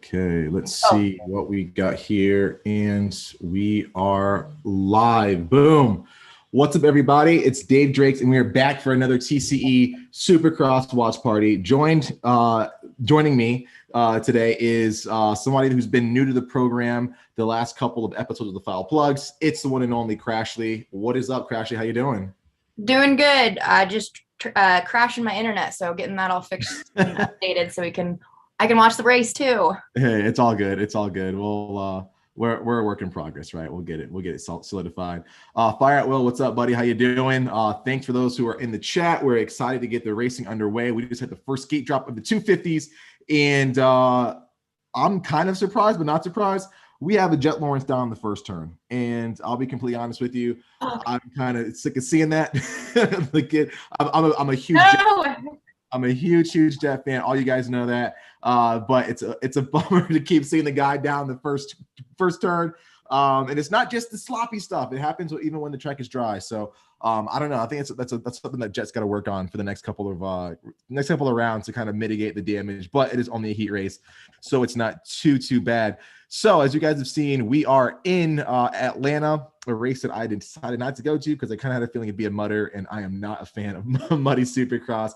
Okay, let's see what we got here. And we are live. Boom. What's up, everybody? It's Dave Drakes, and we are back for another TCE Supercross watch party. Joining me today is somebody who's been new to the program the last couple of episodes of the Foul Plugs. It's the one and only Crashly. What is up, Crashly? How you doing? Doing good. Just crashing my internet, so getting that all fixed and updated so I can watch the race too. Hey, it's all good. It's all good. We're a work in progress, right? We'll get it solidified. Fire at Will, what's up, buddy? How you doing? Thanks for those who are in the chat. We're excited to get the racing underway. We just had the first gate drop of the 250s, and I'm kind of surprised, but not surprised. We have a Jet Lawrence down the first turn, and I'll be completely honest with you. I'm kind of sick of seeing that. I'm a huge. I'm a huge Jet fan. All you guys know that. But it's a bummer to keep seeing the guy down the first turn. And it's not just the sloppy stuff. It happens even when the track is dry. So I don't know. I think that's something that Jet's got to work on for the next couple of rounds to kind of mitigate the damage. But it is only a heat race, so it's not too bad. So as you guys have seen, we are in Atlanta, a race that I decided not to go to because I kind of had a feeling it'd be a mudder, and I am not a fan of muddy Supercross.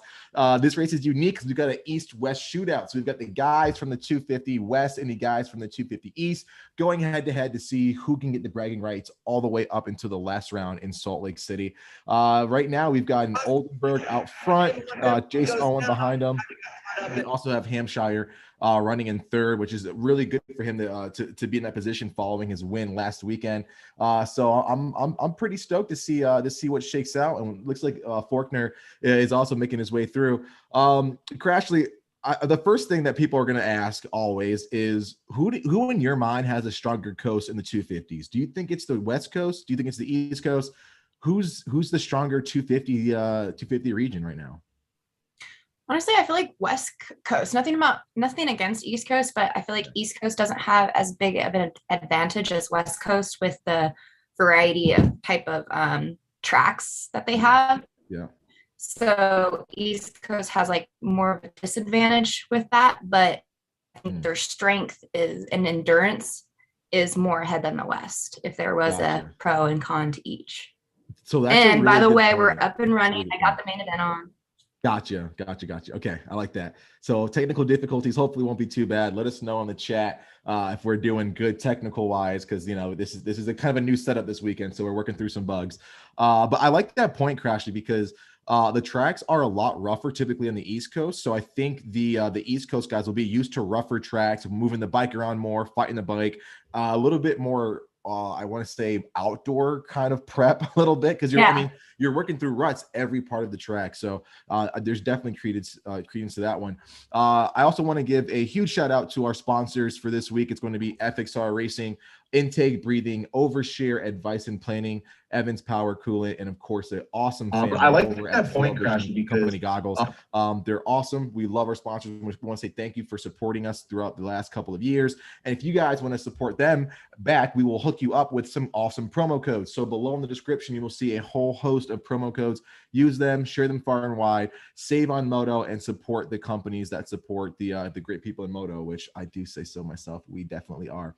This race is unique because we've got an East-West shootout. So we've got the guys from the 250 West and the guys from the 250 East going head-to-head to see who can get the bragging rights all the way up into the last round in Salt Lake City. Right now, we've got an Oldenburg out front, Jason Owen behind him. We also have Hampshire running in third, which is really good for him to be in that position following his win last weekend. So I'm pretty stoked to see what shakes out, and it looks like Faulkner is also making his way through. Crashly, the first thing that people are going to ask always is who in your mind has a stronger coast in the 250s? Do you think it's the West Coast? Do you think it's the East Coast? Who's the stronger 250 region right now? Honestly, I feel like West Coast. Nothing against East Coast, but I feel like East Coast doesn't have as big of an advantage as West Coast with the variety of type of tracks that they have. Yeah. So East Coast has like more of a disadvantage with that, but I think their strength is and endurance is more ahead than the West. If there was a pro and con to each. So that's and by the way, we're up and running. I got the main event on. Gotcha. Okay, I like that. So technical difficulties hopefully won't be too bad. Let us know in the chat if we're doing good technical wise, because this is a kind of a new setup this weekend, so we're working through some bugs. But I like that point, Crashly, because the tracks are a lot rougher typically on the East Coast. So I think the East Coast guys will be used to rougher tracks, moving the bike around more, fighting the bike, a little bit more. I want to say outdoor kind of prep a little bit because you're working through ruts every part of the track. So there's definitely credence to that one. I also want to give a huge shout out to our sponsors for this week. It's going to be FXR Racing, Intake Breathing, Overshare Advice and Planning, Evans Power Coolant, and of course the awesome family I like over that at point, Crash, Company Goggles. They're awesome. We love our sponsors. We want to say thank you for supporting us throughout the last couple of years. And if you guys want to support them back, we will hook you up with some awesome promo codes. So below in the description, you will see a whole host of promo codes. Use them, share them far and wide, save on moto, and support the companies that support the great people in moto, which I do say so myself. We definitely are.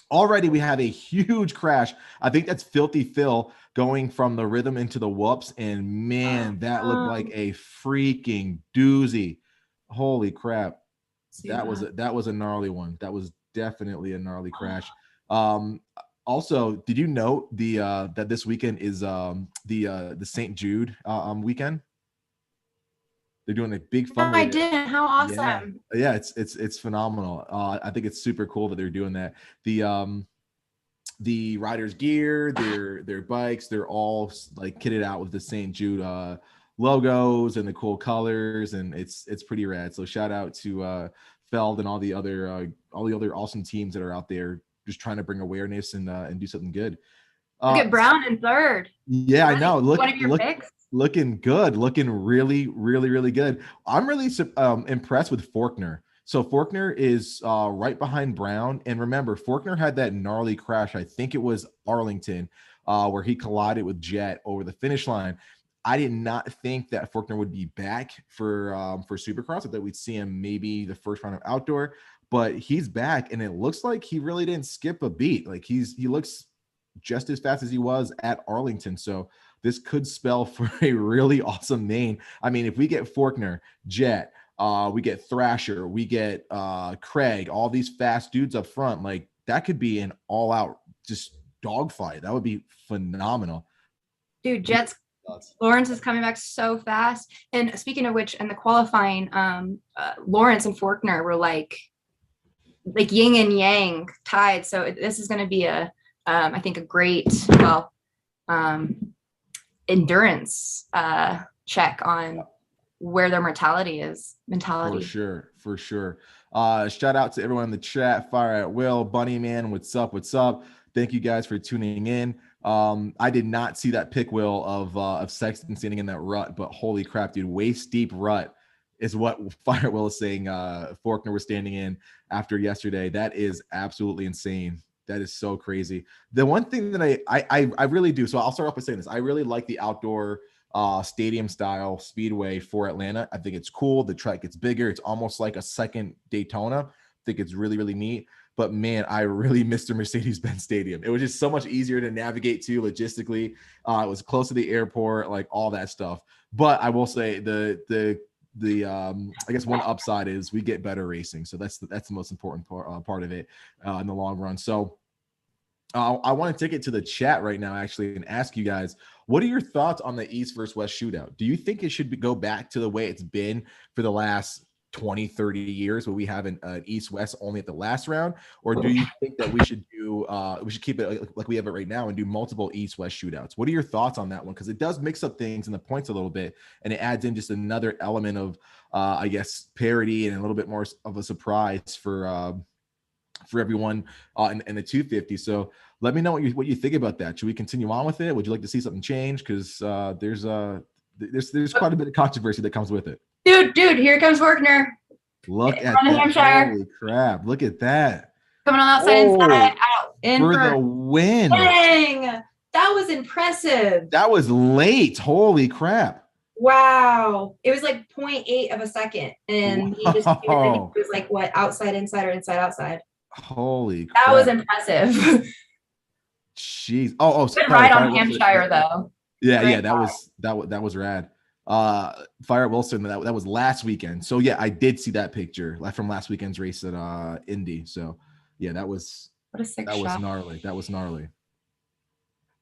Already, we have a huge crash. I think that's Filthy Phil going from the rhythm into the whoops. And man, that looked like a freaking doozy. Holy crap. That was a gnarly one. That was definitely a gnarly crash. Also, did you note that this weekend is the St. Jude weekend? They're doing a big fundraiser. No, I didn't. How awesome! Yeah, it's phenomenal. I think it's super cool that they're doing that. The riders' gear, their bikes, they're all like kitted out with the St. Jude logos and the cool colors, and it's pretty rad. So shout out to Feld and all the other awesome teams that are out there just trying to bring awareness and do something good. Look at Brown in third. Yeah, I know. One of your picks. Looking good, looking really good. I'm really impressed with Faulkner. So Faulkner is right behind Brown, and remember, Faulkner had that gnarly crash. I think it was Arlington, where he collided with Jet over the finish line. I did not think that Faulkner would be back for Supercross. I thought we'd see him maybe the first round of outdoor, but he's back, and it looks like he really didn't skip a beat. Like he looks just as fast as he was at Arlington. So this could spell for a really awesome main. I mean, if we get Faulkner, Jet, we get Thrasher, we get Craig, all these fast dudes up front, like that could be an all-out just dogfight. That would be phenomenal. Dude, Jets Lawrence is coming back so fast. And speaking of which, in the qualifying, Lawrence and Faulkner were like yin and yang tied. So this is going to be I think a great, endurance check on where their mentality is. For sure. Shout out to everyone in the chat. Fire at Will, Bunny Man, what's up? Thank you guys for tuning in. I did not see that pick, Will, of Sexton standing in that rut, but holy crap, dude, waist deep rut is what Fire Will is saying. Faulkner was standing in after yesterday. That is absolutely insane. That is so crazy. The one thing that I really do, so I'll start off by saying this. I really like the outdoor stadium style speedway for Atlanta. I think it's cool. The track gets bigger. It's almost like a second Daytona. I think it's really, really neat. But man, I really missed the Mercedes-Benz Stadium. It was just so much easier to navigate to logistically. It was close to the airport, like all that stuff. But I will say the I guess one upside is we get better racing. So that's the most important part of it in the long run. So I want to take it to the chat right now, actually, and ask you guys, what are your thoughts on the East versus West shootout? Do you think it should go back to the way it's been for the last 20, 30 years, where we have an East-West only at the last round? Or do you think that we should keep it like we have it right now and do multiple East-West shootouts? What are your thoughts on that one? Because it does mix up things in the points a little bit, and it adds in just another element of, I guess, parity and a little bit more of a surprise for everyone in the 250. So let me know what you think about that. Should we continue on with it? Would you like to see something change? Because there's quite a bit of controversy that comes with it. Dude, here comes Faulkner. Look at that. Hampshire. Holy crap. Look at that. Coming on outside, inside, out. In for the win. Dang. That was impressive. That was late. Holy crap. Wow. It was like 0.8 of a second. And he just it was like what, outside, inside, or inside, outside. Holy crap. That was impressive. Jeez. Good ride on Hampshire though. Yeah, that was rad. Fire Wilson, that was last weekend. So yeah, I did see that picture from last weekend's race at Indy. So yeah, that was gnarly. That was gnarly.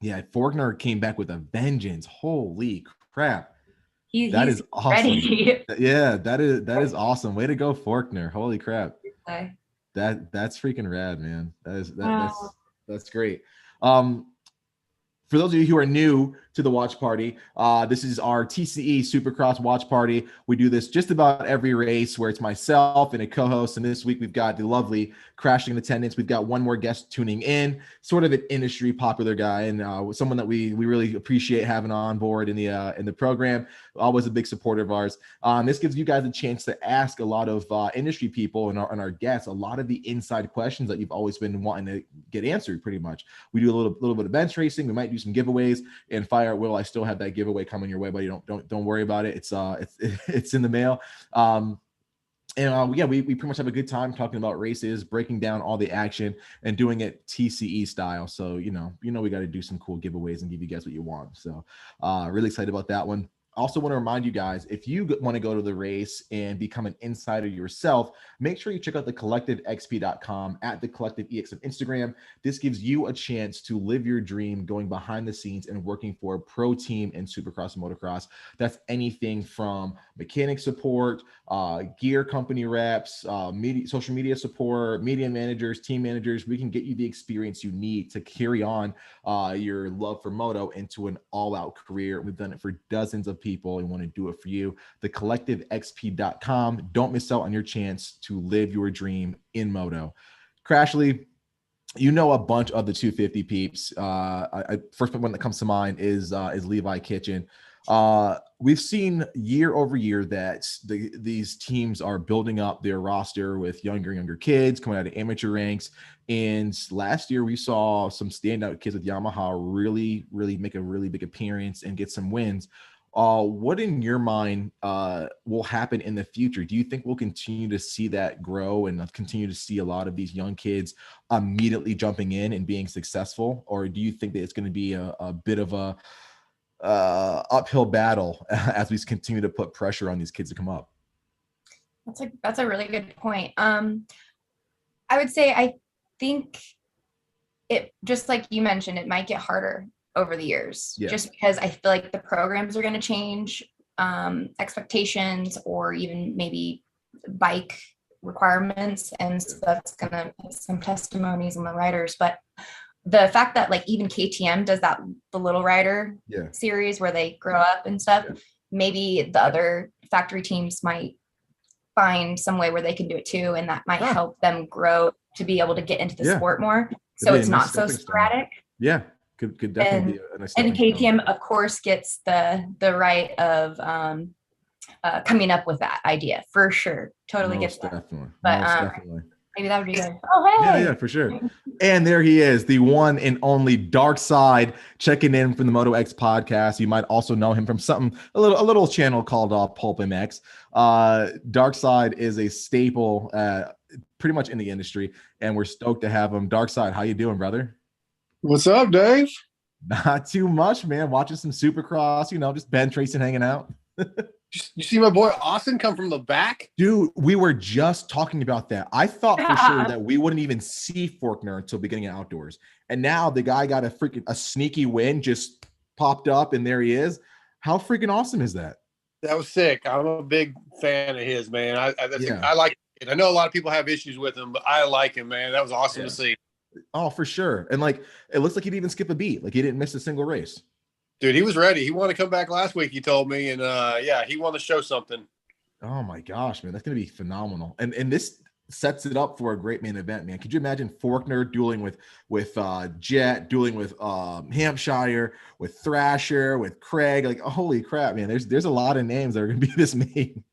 Yeah, Faulkner came back with a vengeance. Holy crap. That is awesome. Ready. Yeah, that is awesome. Way to go, Faulkner. Holy crap. That's freaking rad, man. That's great. For those of you who are new to the watch party, this is our TCE Supercross watch party. We do this just about every race where it's myself and a co-host. And this week we've got the lovely Crashing in Attendance. We've got one more guest tuning in, sort of an industry popular guy, and someone that we really appreciate having on board in the program. Always a big supporter of ours. This gives you guys a chance to ask a lot of industry people and our guests a lot of the inside questions that you've always been wanting to get answered. Pretty much, we do a little bit of bench racing. We might do some giveaways, and Fire Will, I still have that giveaway coming your way, buddy. Don't worry about it. It's in the mail. We pretty much have a good time talking about races, breaking down all the action, and doing it TCE style. So we got to do some cool giveaways and give you guys what you want. So really excited about that one. Also want to remind you guys, if you want to go to the race and become an insider yourself, make sure you check out thecollectivexp.com at thecollectivex on Instagram. This gives you a chance to live your dream going behind the scenes and working for a pro team in Supercross and motocross. That's anything from mechanic support, gear company reps, social media support, media managers, team managers. We can get you the experience you need to carry on your love for moto into an all-out career. We've done it for dozens of people and want to do it for you. Thecollectivexp.com. Don't miss out on your chance to live your dream in moto. Crashly, a bunch of the 250 peeps. First one that comes to mind is Levi Kitchen. We've seen year over year that these teams are building up their roster with younger kids coming out of amateur ranks. And last year we saw some standout kids with Yamaha really make a really big appearance and get some wins. What in your mind will happen in the future? Do you think we'll continue to see that grow and continue to see a lot of these young kids immediately jumping in and being successful? Or do you think that it's going to be a bit of a uphill battle as we continue to put pressure on these kids to come up? That's a really good point. I would say I think it, just like you mentioned, it might get harder over the years, just because I feel like the programs are going to change, expectations, or even maybe bike requirements, and so that's going to put some testimonies on the riders. But the fact that like even KTM does that, the Little Rider series where they grow up and stuff, maybe the other factory teams might find some way where they can do it too, and that might help them grow to be able to get into the sport more, so it's not so sporadic. Could definitely be a nice and KTM of course gets the right of coming up with that idea for sure. Totally gets that. Definitely. But definitely. Maybe that would be good. Oh, hey. Yeah, for sure. And there he is, the one and only Dark Side, checking in from the Moto X podcast. You might also know him from a little channel called Pulp MX. Dark Side is a staple pretty much in the industry, and we're stoked to have him. Dark Side, how you doing, brother? What's up, Dave? Not too much, man. Watching some Supercross, just bench racing, hanging out. You see my boy Austin come from the back? Dude, we were just talking about that. I thought for sure that we wouldn't even see Faulkner until beginning of outdoors. And now the guy got a sneaky win, just popped up, and there he is. How freaking awesome is that? That was sick. I'm a big fan of his, man. I like it. I know a lot of people have issues with him, but I like him, man. That was awesome to see. Oh, for sure. And like, it looks like he didn't even skip a beat. Like he didn't miss a single race. Dude, he was ready. He wanted to come back last week, he told me. And he wanted to show something. Oh my gosh, man. That's going to be phenomenal. And this sets it up for a great main event, man. Could you imagine Faulkner dueling with Jet, dueling with Hampshire, with Thrasher, with Craig? Like, oh, holy crap, man. There's a lot of names that are going to be this main.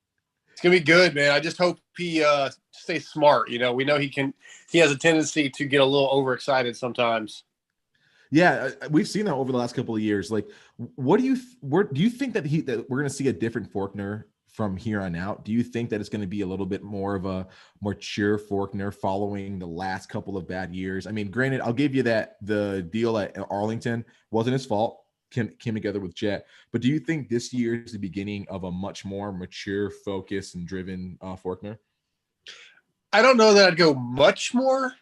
It's going to be good, man. I just hope he stays smart. We know he has a tendency to get a little overexcited sometimes. Yeah, we've seen that over the last couple of years. Like, do you think that we're going to see a different Faulkner from here on out? Do you think that it's going to be a little bit more of a mature Faulkner following the last couple of bad years? I mean, granted, I'll give you that the deal at Arlington wasn't his fault. Came together with Jet, but do you think this year is the beginning of a much more mature, focused, and driven Faulkner? I don't know that I'd go much more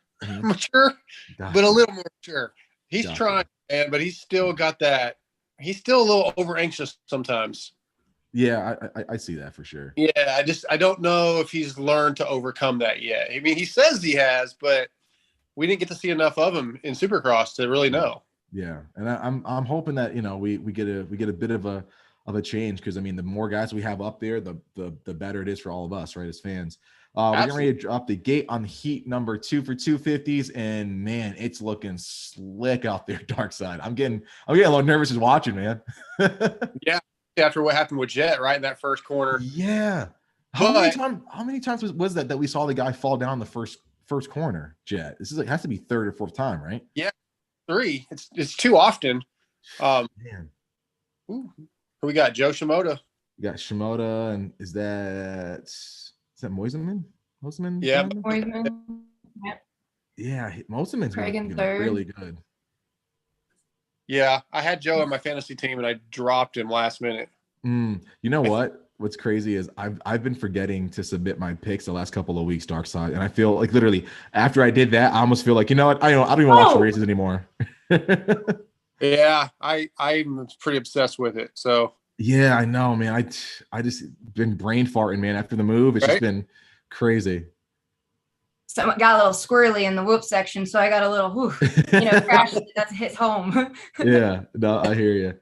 mature, but a little more mature. He's trying, man, but he's still got that. He's still a little over anxious sometimes. Yeah, I see that for sure. Yeah, I don't know if he's learned to overcome that yet. I mean, he says he has, but we didn't get to see enough of him in Supercross to really know. Yeah, and I'm hoping that we get a bit of a change, because I mean, the more guys we have up there, the better it is for all of us, right, as fans. We're getting ready to drop the gate on heat number 2 for 250s, and man, it's looking slick out there. Dark Side. I'm getting a little nervous just watching, man. Yeah, after what happened with Jet, right in that first corner. Yeah. How many times was that we saw the guy fall down the first corner? Jet. This has to be third or fourth time, right? Yeah, 3. It's too often. Man. Ooh. We got Joe Shimoda. We got Shimoda, and is that Moiseman? Yeah. Moiseman. Yep. Yeah, Moiseman's been third. Really good. Yeah, I had Joe on my fantasy team, and I dropped him last minute. You know what? What's crazy is I've been forgetting to submit my picks the last couple of weeks, Dark Side, and I feel like literally after I did that, I almost feel like, you know what? I don't even watch the races anymore. Yeah, I'm pretty obsessed with it. So yeah, I know, man. I just been brain farting, man. After the move, it's just been crazy. So I got a little squirrely in the whoop section, so I got a little crash that hits home. Yeah, no, I hear you.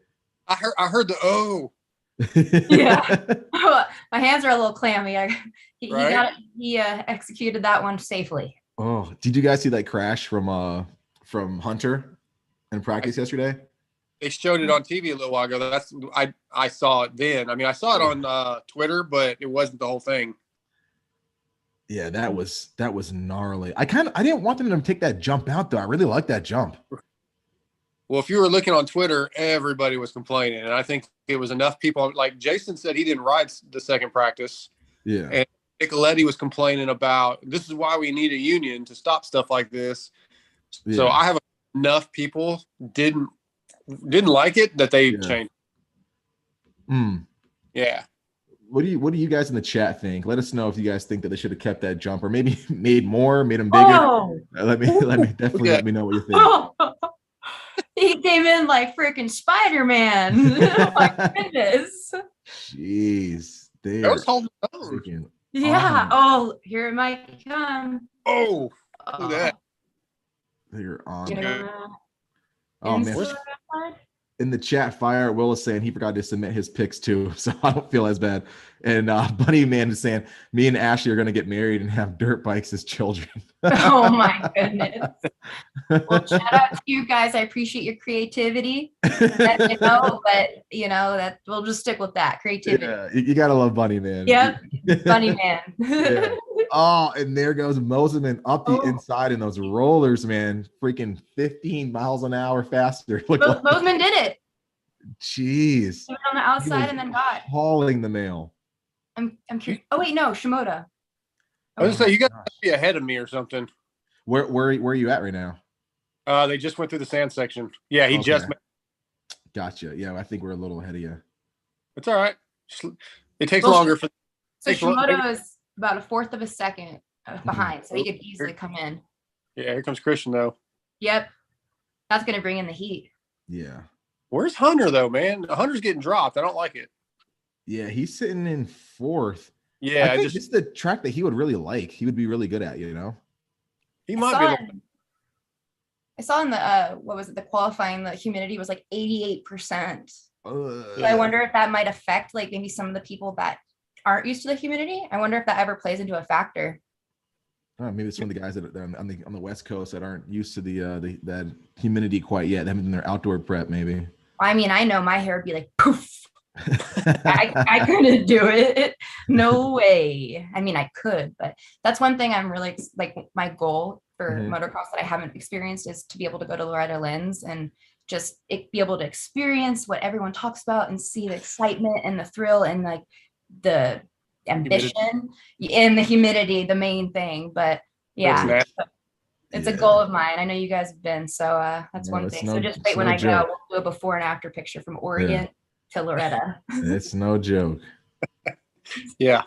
I heard the Yeah, my hands are a little clammy. He executed that one safely. Oh, did you guys see that crash from Hunter in practice yesterday? They showed it on TV a little while ago. I saw it then. I mean, I saw it on Twitter, but it wasn't the whole thing. Yeah, that was gnarly. I didn't want them to take that jump out though. I really like that jump. Well, if you were looking on Twitter, everybody was complaining. And I think it was enough people. Like Jason said, he didn't ride the second practice. Yeah. And Nicoletti was complaining about, this is why we need a union to stop stuff like this. Yeah. So I have enough people didn't like it that they changed. Yeah. What do you guys in the chat think? Let us know if you guys think that they should have kept that jump or maybe made them bigger. Oh. Let me definitely let me know what you think. He came in like freaking Spider-Man. Oh my goodness. Jeez. That was holding on. Yeah. Oh, here it might come. Oh, look at that. They're on. Oh man. In the chat, Fire Will is saying he forgot to submit his picks too, so I don't feel as bad. And Bunny Man is saying me and Ashley are going to get married and have dirt bikes as children. Oh my goodness! Well, shout out to you guys. I appreciate your creativity. But that we'll just stick with that creativity. Yeah, you gotta love Bunny Man. Yep, Bunny Man. Yeah. Oh, and there goes Moseman up the inside in those rollers, man. Freaking 15 miles an hour faster. Moseman did it. Jeez. He went on the outside and then got hauling the mail. I'm curious. Oh wait, no, Shimoda. I was gonna say you got to be ahead of me or something. Where are you at right now? They just went through the sand section. Yeah, he just. Gotcha. Yeah, I think we're a little ahead of you. It's all right. It takes longer for. So Shimoda is about a fourth of a second behind, so he could easily come in. Yeah, here comes Christian though. Yep, that's gonna bring in the heat. Yeah. Where's Hunter though, man? Hunter's getting dropped. I don't like it. Yeah, he's sitting in fourth. Yeah, I think this is the track that he would really like. He would be really good at, you know. He might be. I saw in the the qualifying, the humidity was like 88%. So I wonder if that might affect like maybe some of the people that aren't used to the humidity. I wonder if that ever plays into a factor. Maybe it's some of the guys that are on the West Coast that aren't used to that humidity quite yet. They haven't done their outdoor prep, maybe. I mean, I know my hair would be like poof. I couldn't do it. No way. I mean, I could, but that's one thing I'm really like my goal for motocross that I haven't experienced is to be able to go to Loretta Lynn's and just be able to experience what everyone talks about and see the excitement and the thrill and like the ambition and the humidity, the main thing. But yeah, it's a goal of mine. I know you guys have been, so that's one thing. So just wait when I go, we'll do a before and after picture from Oregon to Loretta. It's no joke. Yeah.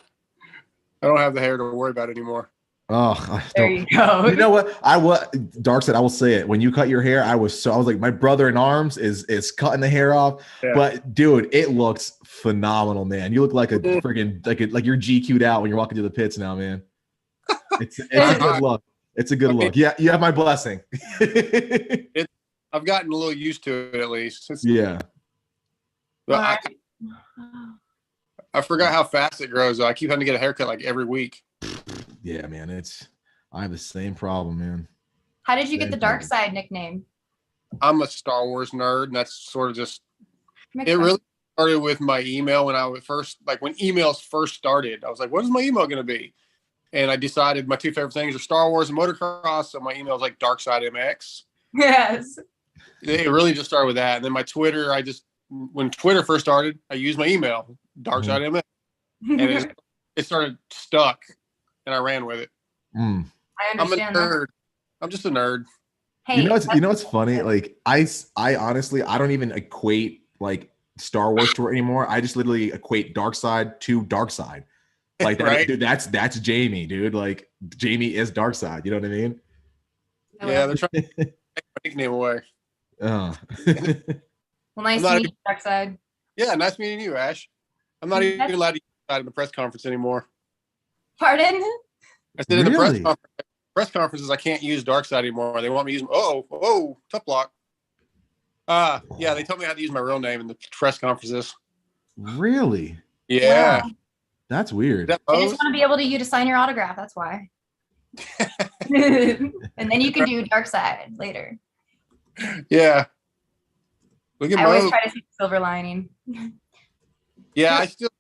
I don't have the hair to worry about anymore. Oh, there you go. You know what? Dark said, I will say it. When you cut your hair, I was like, my brother in arms is cutting the hair off. Yeah. But dude, it looks phenomenal, man. You look like a freaking like you're GQ'd out when you're walking through the pits now, man. It's a good look. It's a good look. Yeah, you have my blessing. I've gotten a little used to it at least. I forgot how fast it grows. I keep having to get a haircut like every week. Yeah, man. I have the same problem, man. How did you get the Dark Side nickname? I'm a Star Wars nerd, and that's sort of just really started with my email when when emails first started. I was like, what is my email going to be? And I decided my two favorite things are Star Wars and motocross. So my email is like Dark Side MX. Yes. It really just started with that. And then my Twitter, when Twitter first started, I used my email, Dark Side MX. And it started stuck. And I ran with it. I understand. I'm a nerd. I'm just a nerd. Hey, you know what's funny? Like I honestly I don't even equate like Star Wars to it anymore. I just literally equate Dark Side to Dark Side. Like that, right? Dude, that's Jamie, dude. Like Jamie is Dark Side. You know what I mean? Yeah, they're trying to take my nickname away. Well, nice to meet you, Dark Side. Yeah, nice meeting you, Ash. I'm not even allowed to use that in the press conference anymore. Pardon? I said in the press conferences, I can't use Dark Side anymore. They want me to use tough block. Yeah, they told me I had to use my real name in the press conferences. Really? Yeah. Wow. That's weird. I just want to be able to sign your autograph. That's why. And then you can do Dark Side later. Yeah. Look at I always try to see the silver lining. Yeah, I still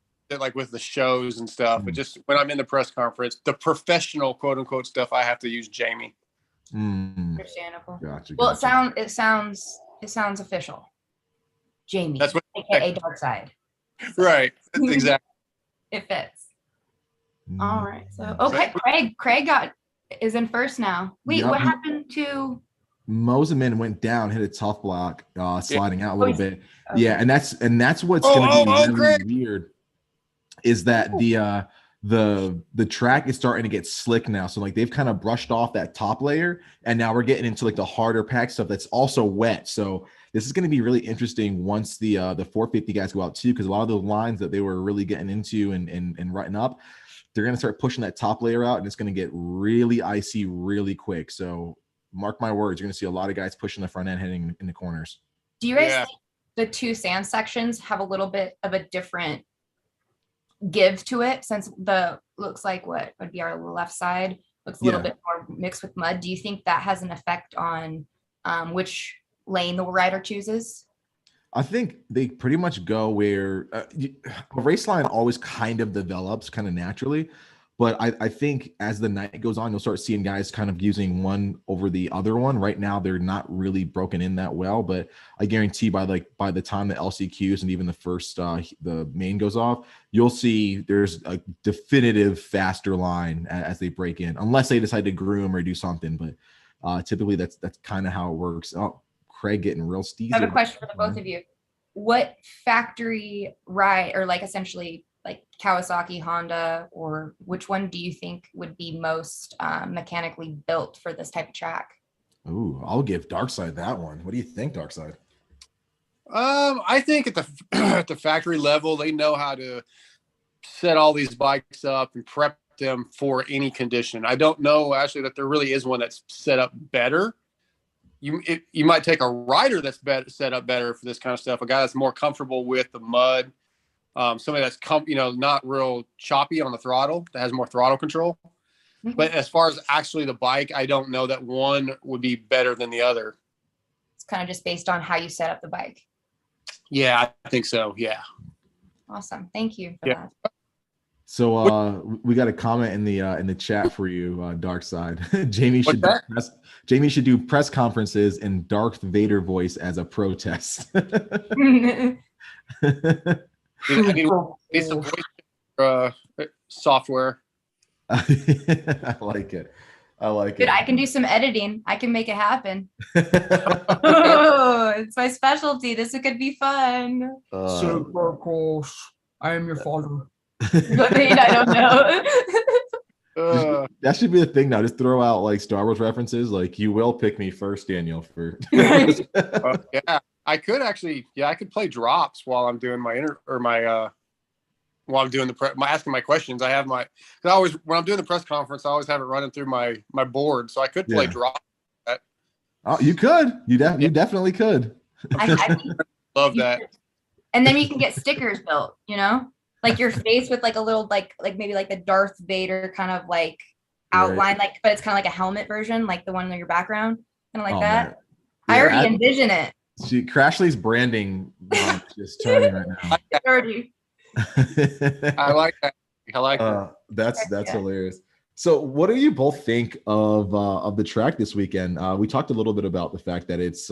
like with the shows and stuff, but just when I'm in the press conference, the professional quote unquote stuff, I have to use Jamie. Understandable. Gotcha. Well, it sounds It sounds official. Jamie, That's what, aka Dark Side. right. Exactly. It fits. All right. So okay, Craig is in first now. Wait, what happened to Moseman went down, hit a tough block, sliding out a little bit. Okay. Yeah, and that's what's gonna be really weird is that the track is starting to get slick now. So like they've kind of brushed off that top layer, and now we're getting into like the harder pack stuff that's also wet. So this is going to be really interesting once the 450 guys go out too, because a lot of those lines that they were really getting into and rutting up, they're going to start pushing that top layer out, and it's going to get really icy really quick. So mark my words, you're going to see a lot of guys pushing the front end heading in the corners. Do you guys think the two sand sections have a little bit of a different give to it, since the looks like what would be our left side looks a little bit more mixed with mud? Do you think that has an effect on which lane the rider chooses? I think they pretty much go where a race line always kind of develops kind of naturally. But I think as the night goes on, you'll start seeing guys kind of using one over the other one. Right now, they're not really broken in that well, but I guarantee by the time the LCQs and even the first the main goes off, you'll see there's a definitive faster line as they break in, unless they decide to groom or do something. But typically, that's kind of how it works. Oh, Craig getting real steezy. I have a question for the both of you. What factory ride, or like essentially like Kawasaki, Honda, or which one do you think would be most mechanically built for this type of track? Ooh, I'll give Darkside that one. What do you think, Darkside? I think at the at the factory level, they know how to set all these bikes up and prep them for any condition. I don't know actually that there really is one that's set up better. You might take a rider that's set up better for this kind of stuff, a guy that's more comfortable with the mud. Somebody that's not real choppy on the throttle, that has more throttle control. Mm-hmm. But as far as actually the bike, I don't know that one would be better than the other. It's kind of just based on how you set up the bike. Yeah, I think so. Yeah. Awesome. Thank you for that. So we got a comment in the chat for you, Dark Side. Jamie should do press conferences in Darth Vader voice as a protest. I need some voice software. I like it. Dude, I can do some editing. I can make it happen. Oh, it's my specialty. This could be fun. Supercross. I am your father. I don't know. That should be the thing now. Just throw out like Star Wars references. Like, you will pick me first, Daniel. For yeah, I could actually. Yeah, I could play drops while I'm doing while I'm doing asking my questions. I have when I'm doing the press conference, I always have it running through my board, so I could play drops. Oh, you could. You definitely could. I love that. And then you can get stickers built. Like your face with like a little like maybe like the Darth Vader kind of like outline, right. But it's kind of like a helmet version, like the one in your background, kind of like that. Yeah, I already envision it. See, Crashly's branding just turning right now. I like that. I like that. That's hilarious. So, what do you both think of the track this weekend? We talked a little bit about the fact that it's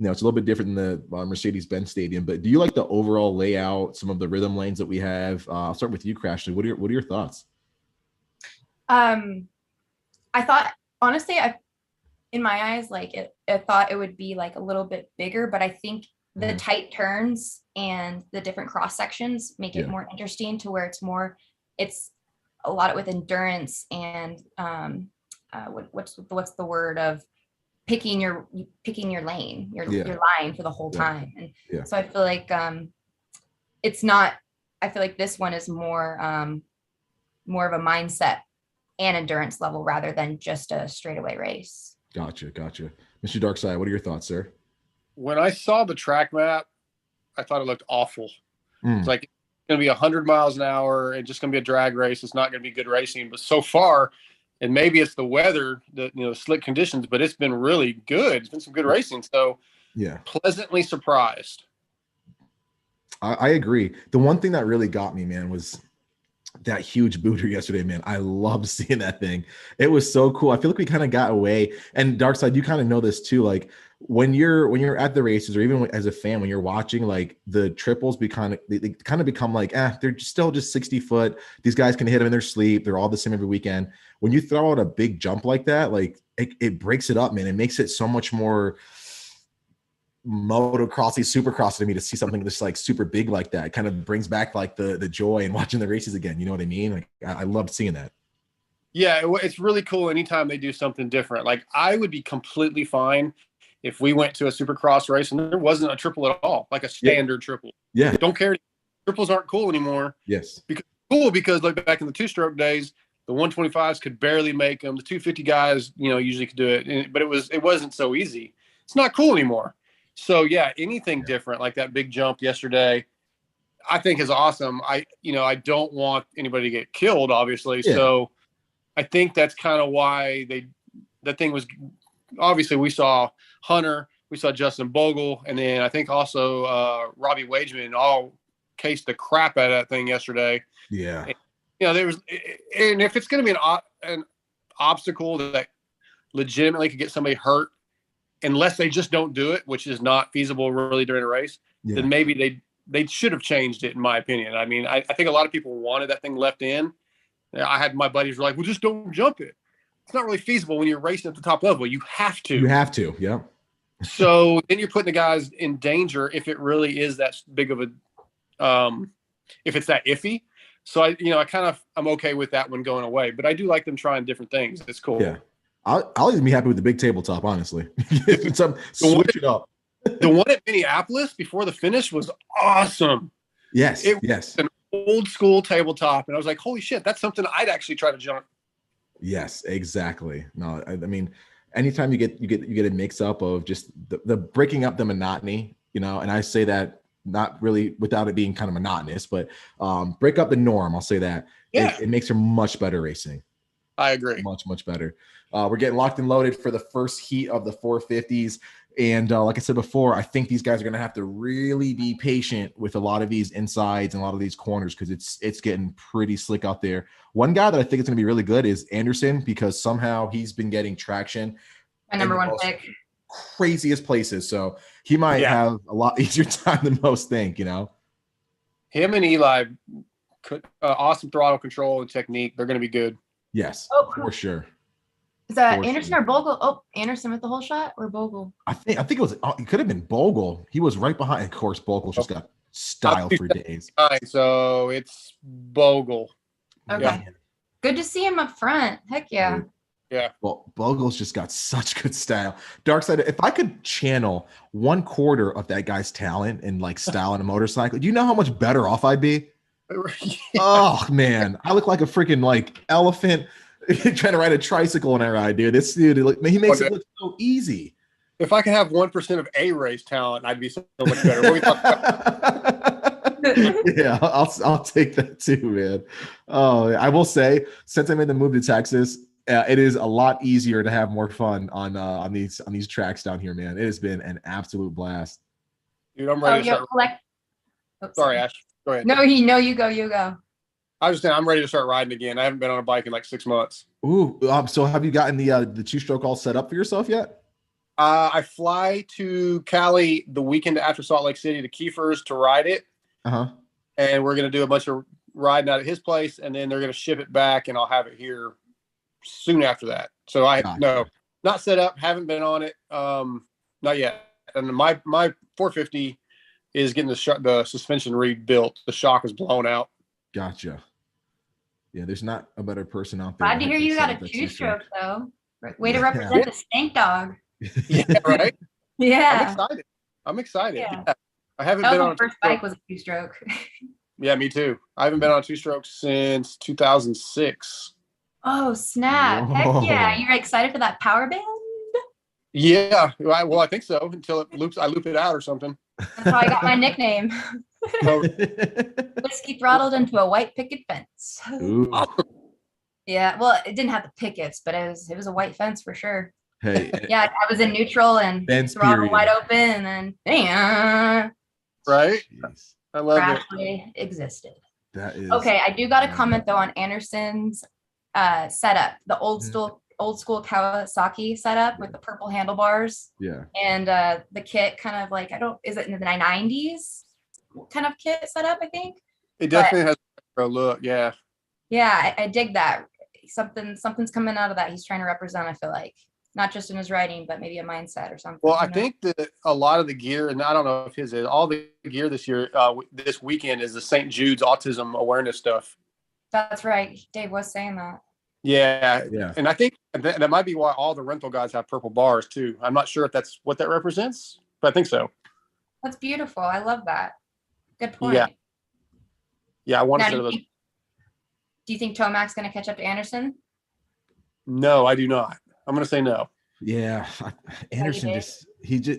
it's a little bit different than the Mercedes-Benz Stadium, but do you like the overall layout, some of the rhythm lanes that we have? I'll start with you, Crashly. What are your thoughts? I thought, honestly, in my eyes, like I thought it would be like a little bit bigger, but I think the tight turns and the different cross sections make it more interesting, to where it's a lot with endurance and what's the word of picking your lane, your line for the whole time. And so I feel like it's not. I feel like this one is more of a mindset and endurance level rather than just a straightaway race. Gotcha. Mr. Darkside, what are your thoughts, sir? When I saw the track map, I thought it looked awful. It's like it's going to be 100 miles an hour and just going to be a drag race. It's not going to be good racing. But so far, and maybe it's the weather, the slick conditions, but it's been really good. It's been some good racing. So pleasantly surprised. I agree. The one thing that really got me, man, was that huge booter yesterday, man. I love seeing that thing. It was so cool. I feel like we kind of got away. And Darkside, you kind of know this too. Like when you're at the races, or even as a fan, when you're watching, like the triples they kind of become like, they're still just 60 foot. These guys can hit them in their sleep. They're all the same every weekend. When you throw out a big jump like that, like it breaks it up, man. It makes it so much more motocrossy, supercross to me to see something that's like super big like that. It kind of brings back like the joy and watching the races again. You know what I mean? Like I loved seeing that. Yeah, it's really cool anytime they do something different. Like I would be completely fine if we went to a supercross race and there wasn't a triple at all, like a standard triple. Yeah. Don't care. Triples aren't cool anymore. Yes. Because like back in the two-stroke days, the 125s could barely make them. The 250 guys, usually could do it, but it wasn't so easy. It's not cool anymore. So yeah, anything different like that big jump yesterday, I think is awesome. I don't want anybody to get killed, obviously. Yeah. So I think that's kind of why that thing was. Obviously, we saw Hunter, we saw Justin Bogle, and then I think also Robbie Wageman all cased the crap out of that thing yesterday. Yeah. And, there was, and if it's going to be an obstacle that legitimately could get somebody hurt, unless they just don't do it, which is not feasible really during a race, then maybe they should have changed it, in my opinion. I mean, I think a lot of people wanted that thing left in. I had my buddies were like, well, just don't jump it. It's not really feasible when you're racing at the top level. You have to. Yeah. So then you're putting the guys in danger if it really is that big of a if it's that iffy. So I'm okay with that one going away. But I do like them trying different things. It's cool. Yeah. I'll even be happy with the big tabletop, honestly. Switch it up. The one at Minneapolis before the finish was awesome. Yes. It was an old school tabletop. And I was like, holy shit, that's something I'd actually try to jump. Yes, exactly. No, I mean, anytime you get a mix up of just the breaking up the monotony, and I say that not really without it being kind of monotonous, but break up the norm. I'll say that. Yeah. It makes for much better racing. I agree. Much, much better. We're getting locked and loaded for the first heat of the 450s. And like I said before, I think these guys are going to have to really be patient with a lot of these insides and a lot of these corners because it's getting pretty slick out there. One guy that I think is going to be really good is Anderson because somehow he's been getting traction. My number one pick. Craziest places. So he might have a lot easier time than most think, Him and Eli, awesome throttle control and technique. They're going to be good. Yes, for sure. Is that Anderson or Bogle? Oh, Anderson with the whole shot or Bogle? I think it could have been Bogle. He was right behind. Of course, Bogle's just got style for days. So it's Bogle. Okay. Yeah. Good to see him up front. Heck yeah. Yeah. Well, Bogle's just got such good style. Darkside, if I could channel 1/4 of that guy's talent and like style on a motorcycle, do you know how much better off I'd be? Yeah. Oh man, I look like a freaking like elephant trying to ride a tricycle when I ride, dude. This dude, he makes it look so easy. If I could have 1% of A-race talent, I'd be so much better. What are we talking about? Yeah, I'll take that too, man. Oh, I will say, since I made the move to Texas, it is a lot easier to have more fun on these tracks down here, man. It has been an absolute blast. Dude, I'm ready to start. Sorry, Ash. Go ahead. No, you go. I was just saying, I'm ready to start riding again. I haven't been on a bike in like 6 months. Ooh, so have you gotten the two-stroke all set up for yourself yet? I fly to Cali the weekend after Salt Lake City to Kiefer's to ride it. And we're going to do a bunch of riding out at his place, and then they're going to ship it back, and I'll have it here soon after that. So no, not set up, haven't been on it, not yet. And my 450 is getting the suspension rebuilt. The shock is blown out. Gotcha. Yeah, there's not a better person out there. Glad to hear you got a two-stroke though. Way to represent the stank dog. Yeah, right. Yeah, I'm excited. Yeah. I haven't been on. My first bike was a two-stroke. Yeah, me too. I haven't been on a two-stroke since 2006. Oh snap! Heck yeah! You're excited for that power band? Yeah, well, I think so. Until it loops, I loop it out or something. That's how I got my nickname. Whiskey throttled into a white picket fence. Ooh. Yeah, well, it didn't have the pickets, but it was a white fence for sure. Hey, yeah, I was in neutral and throttle wide open, and then right. Jeez. I love it. Existed. That is okay. I do got to comment though on Anderson's setup, the old school Kawasaki setup with the purple handlebars. Yeah. And the kit kind of like, is it in the 90s kind of kit setup, I think? It definitely has a look. Yeah. Yeah, I dig that. Something's coming out of that. He's trying to represent, I feel like, not just in his writing, but maybe a mindset or something. Well, I think that a lot of the gear, and I don't know if his is, all the gear this year, this weekend is the St. Jude's autism awareness stuff. That's right. Dave was saying that. Yeah. Yeah. And I think that might be why all the rental guys have purple bars too. I'm not sure if that's what that represents, but I think so. That's beautiful. I love that. Good point. Yeah. Yeah. I want to say do you think Tomac's going to catch up to Anderson? No, I do not. I'm going to say no. Yeah, Anderson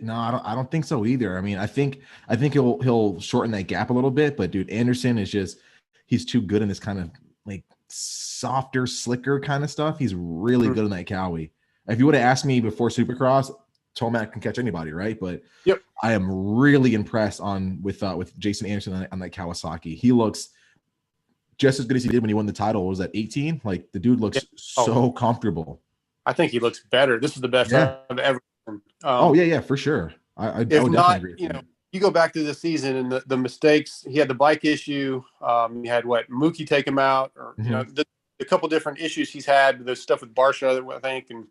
no, I don't think so either. I mean, I think he'll shorten that gap a little bit, but dude, Anderson is he's too good in this kind of like softer, slicker kind of stuff. He's really good in that Cowie. If you would have asked me before Supercross, Tomac can catch anybody, right? But yep. I am really impressed with Jason Anderson on that Kawasaki. He looks just as good as he did when he won the title. What was that 18? Like the dude looks so comfortable. I think he looks better. This is the best I've ever seen. Yeah, for sure. I would definitely agree with you. You go back to the season and the mistakes. He had the bike issue. He had Mookie take him out, or the couple different issues he's had. The stuff with Barsha, I think, and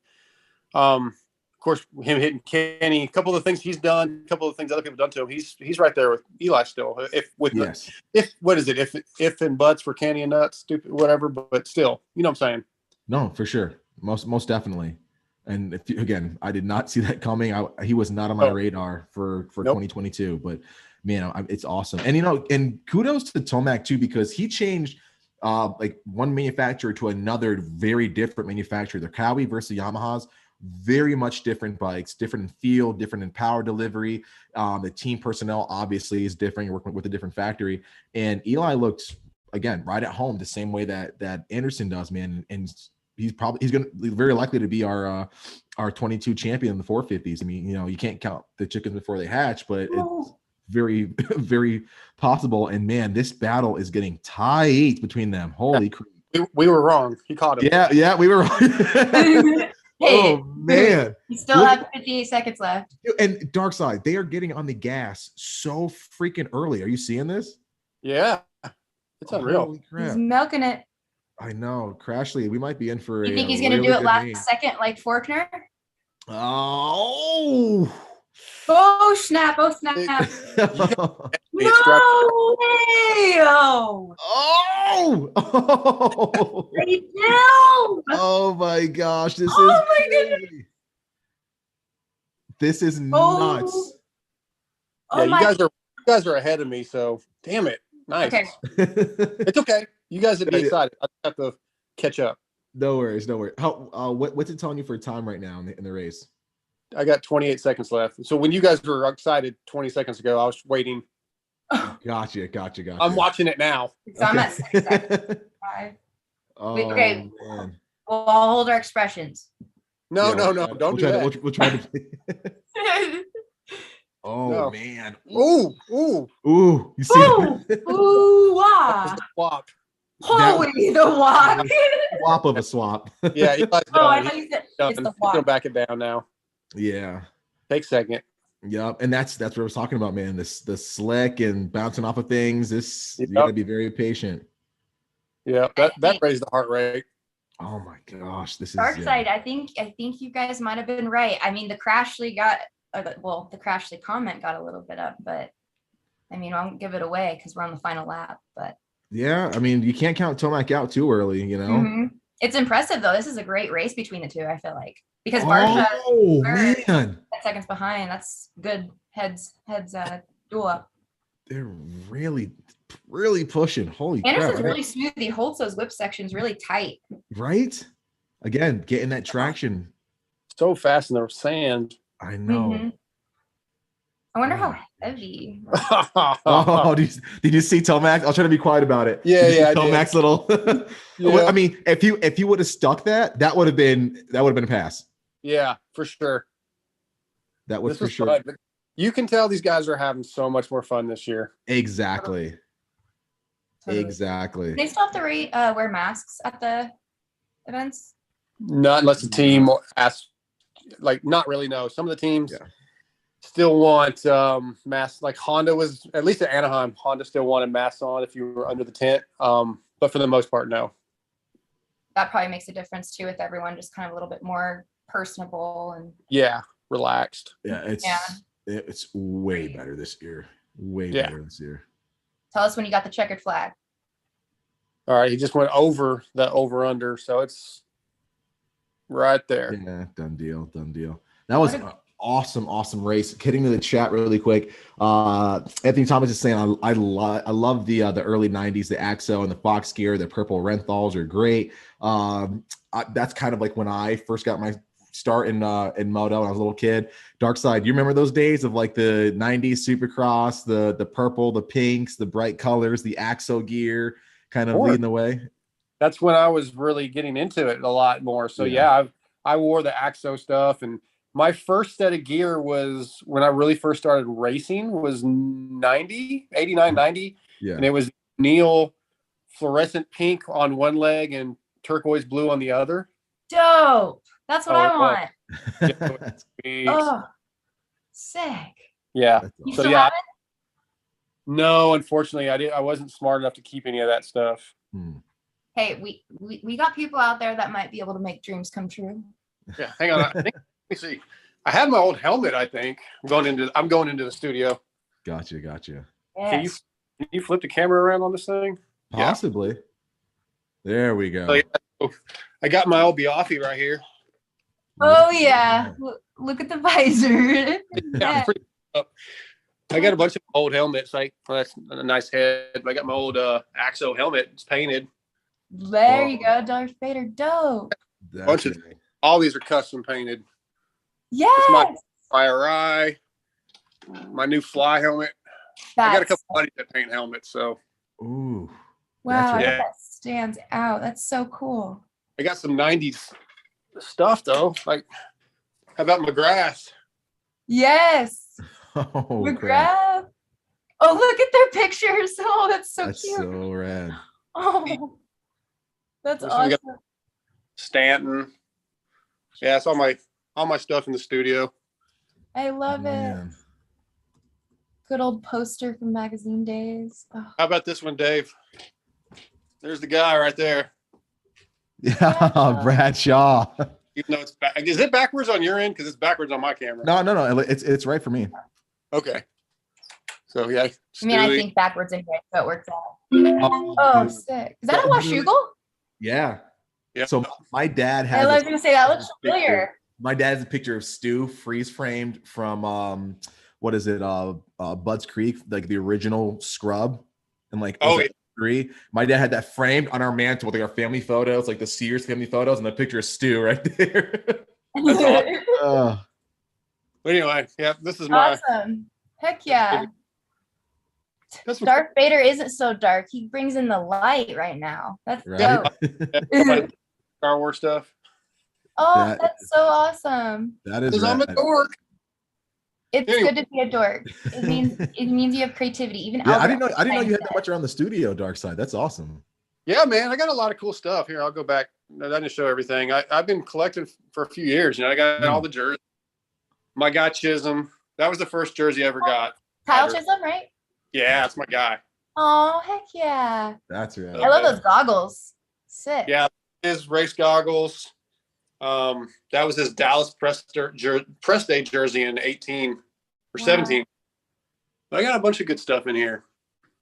of course him hitting Kenny. A couple of the things he's done, a couple of things other people have done to him. He's right there with Eli still. If and buts for Kenny and nuts, stupid whatever, but still, you know what I'm saying? No, for sure, most definitely. And again, I did not see that coming. He was not on my radar for 2022, but man, it's awesome. And, and kudos to Tomac too, because he changed like one manufacturer to another very different manufacturer. The Cowie versus Yamahas, very much different bikes, different in feel, different in power delivery. The team personnel obviously is different. You're working with a different factory. And Eli looked, again, right at home the same way that Anderson does, man. And he's going to be very likely to be our 22 champion in the 450s. I mean, you can't count the chickens before they hatch, but it's very, very possible. And man, this battle is getting tight between them. Holy crap. We were wrong. He caught him. Yeah, we were wrong. Hey, oh man. You still have 58 seconds left. And Dark Side, they are getting on the gas so freaking early. Are you seeing this? Yeah. It's unreal. Holy crap. He's milking it. I know. Crashly, we might be in for You think he's going to do it last second like Forkner? Oh. Oh, snap. Oh, snap. No way. Oh. Oh my gosh. This is nuts. Yeah, you guys are ahead of me, so damn it. Nice. Okay. It's okay. You guys would be excited. I just have to catch up. No worries. How what's it telling you for time right now in the race? I got 28 seconds left. So when you guys were excited 20 seconds ago, I was waiting. Gotcha. I'm watching it now. So I'm at 6 seconds. 5. Okay. Man. We'll all hold our expressions. No. Don't do that. We'll try to. Oh no. Man! Ooh! You see? Ooh! Wow! Swap. Holy the walk! Swap of a swap. Yeah. I thought you said it's the walk. He'll back it down now. Yeah. Take second. Yep, and that's what I was talking about, man. The slick and bouncing off of things. You gotta be very patient. Yeah, that raised the heart rate. Oh my gosh, this is Dark Side. I think you guys might have been right. I mean, the Crashly comment got a little bit up, but I mean, I won't give it away because we're on the final lap. But yeah, I mean, you can't count Tomac out too early, Mm-hmm. It's impressive though. This is a great race between the two. I feel like because Barsha man, 10 seconds behind. That's good heads duel up. They're really pushing. Holy Anderson's crap! really smooth. He holds those whip sections really tight. Right? Again, getting that traction so fast in the sand. I know. Mm-hmm. I wonder how heavy. Oh, did you see Tomac? I'll try to be quiet about it. Yeah. Tomac's little. Yeah. I mean, if you would have stuck that would have been a pass. Yeah, for sure. That was for sure. Fun. You can tell these guys are having so much more fun this year. Exactly. Totally. Exactly. They still have to wear masks at the events? Not unless the team asks, like, not really, no. Some of the teams still want masks. Like Honda was, at least at Anaheim, Honda still wanted masks on if you were under the tent. But for the most part, no. That probably makes a difference too with everyone just kind of a little bit more personable and relaxed. Yeah, it's way better this year. Way better this year. Tell us when you got the checkered flag. All right, he just went over the over-under, so it's right there. Yeah, done deal. That was an awesome race. Getting to the chat really quick. Anthony Thomas is saying, I love the early 90s, the Axo and the Fox gear. The purple Renthals are great. That's kind of like when I first got my start in moto when I was a little kid. Dark Side, you remember those days of like the 90s Supercross, the purple, the pinks, the bright colors, the Axo gear kind of leading the way? That's when I was really getting into it a lot more. So I wore the Axo stuff, and my first set of gear was when I really first started racing was 89, 90. Yeah. And it was Neil fluorescent pink on one leg and turquoise blue on the other. Dope. That's what I want. Oh, sick. Yeah. You still have it? No, unfortunately, I wasn't smart enough to keep any of that stuff. Hey, we got people out there that might be able to make dreams come true. Yeah, hang on. Let me see. I had my old helmet. I think I'm going into the studio. Gotcha. Yes. Can you flip the camera around on this thing? Possibly. Yeah. There we go. So, I got my old Biaffi right here. Oh yeah, look at the visor. I got a bunch of old helmets. That's a nice head. I got my old Axo helmet. It's painted. There you go, Darth Vader. Dope. All these are custom painted. Yes. It's my IRI, my new Fly helmet. I got a couple buddies that paint helmets. So. Ooh. Wow, that stands out. That's so cool. I got some 90s stuff though. Like, how about McGrath? Yes. Oh, McGrath. crap. Oh, look at their pictures. Oh, that's so cute. So rad. Oh, that's awesome. Stanton. Yeah, it's all my stuff in the studio. I love it. Good old poster from magazine days. Oh. How about this one, Dave? There's the guy right there. Yeah, Bradshaw. Even though it's back, is it backwards on your end? Because it's backwards on my camera. No. It's right for me. Okay. So yeah. I mean, I think backwards and right, so it works out. Oh, sick. Is that a Washougal? Yeah. Yeah. So my dad has. I was going to say that looks familiar. My dad has a picture of Stu freeze framed from what is it? Bud's Creek, like the original scrub, and like three. My dad had that framed on our mantle with like our family photos, like the Sears family photos, and the picture of Stu right there. That's awesome. But anyway, yeah, this is my awesome. Heck yeah. Darth Vader isn't so dark. He brings in the light right now. That's dope. Star Wars stuff. Oh, that's so awesome. That is. I'm a dork. It's good to be a dork. It means you have creativity. Even I didn't know you had that much around the studio, Dark Side. That's awesome. Yeah, man, I got a lot of cool stuff here. I'll go back. I didn't show everything. I've been collecting for a few years. I got all the jerseys. My guy Chisholm. That was the first jersey I ever got. Kyle Chisholm, right? Yeah, that's my guy. Oh, heck yeah. That's right. I love those goggles. Sick. Yeah, his race goggles. That was his Dallas press day jersey in 18 or 17. I got a bunch of good stuff in here.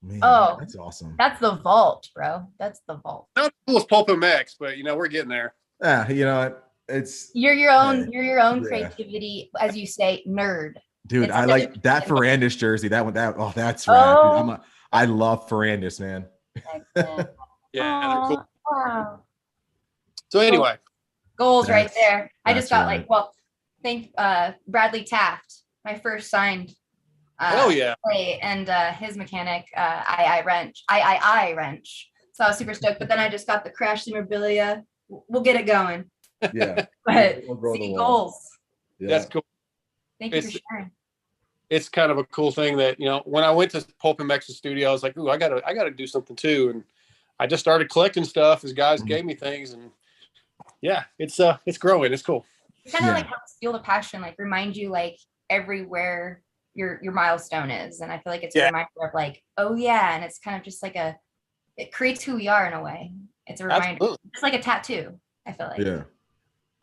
Man, that's awesome. That's the vault, bro. That's the vault. Not as cool as Pulp MX, but we're getting there. Yeah, it's you're your own creativity, as you say, nerd. Dude, I like that Ferrandis jersey. That's rad. Dude, I love Ferrandis, man. Yeah, they're cool. Wow. So anyway, goals right there. I just got thank Bradley Taft, my first signed play, and his mechanic, I wrench. So I was super stoked. But then I just got the crash memorabilia. We'll get it going. Yeah. But goals. Yeah. That's cool. Thank you for sharing. it's kind of a cool thing that, when I went to Pulp MX's studio, I was like, ooh, I gotta do something too. And I just started collecting stuff as guys gave me things, and yeah, it's growing. It's cool. It kind of like helps fuel the passion, like remind you like everywhere your milestone is. And I feel like it's a reminder of like, oh yeah. And it's kind of just like it creates who we are in a way. It's a reminder. Absolutely. It's like a tattoo, I feel like. Yeah.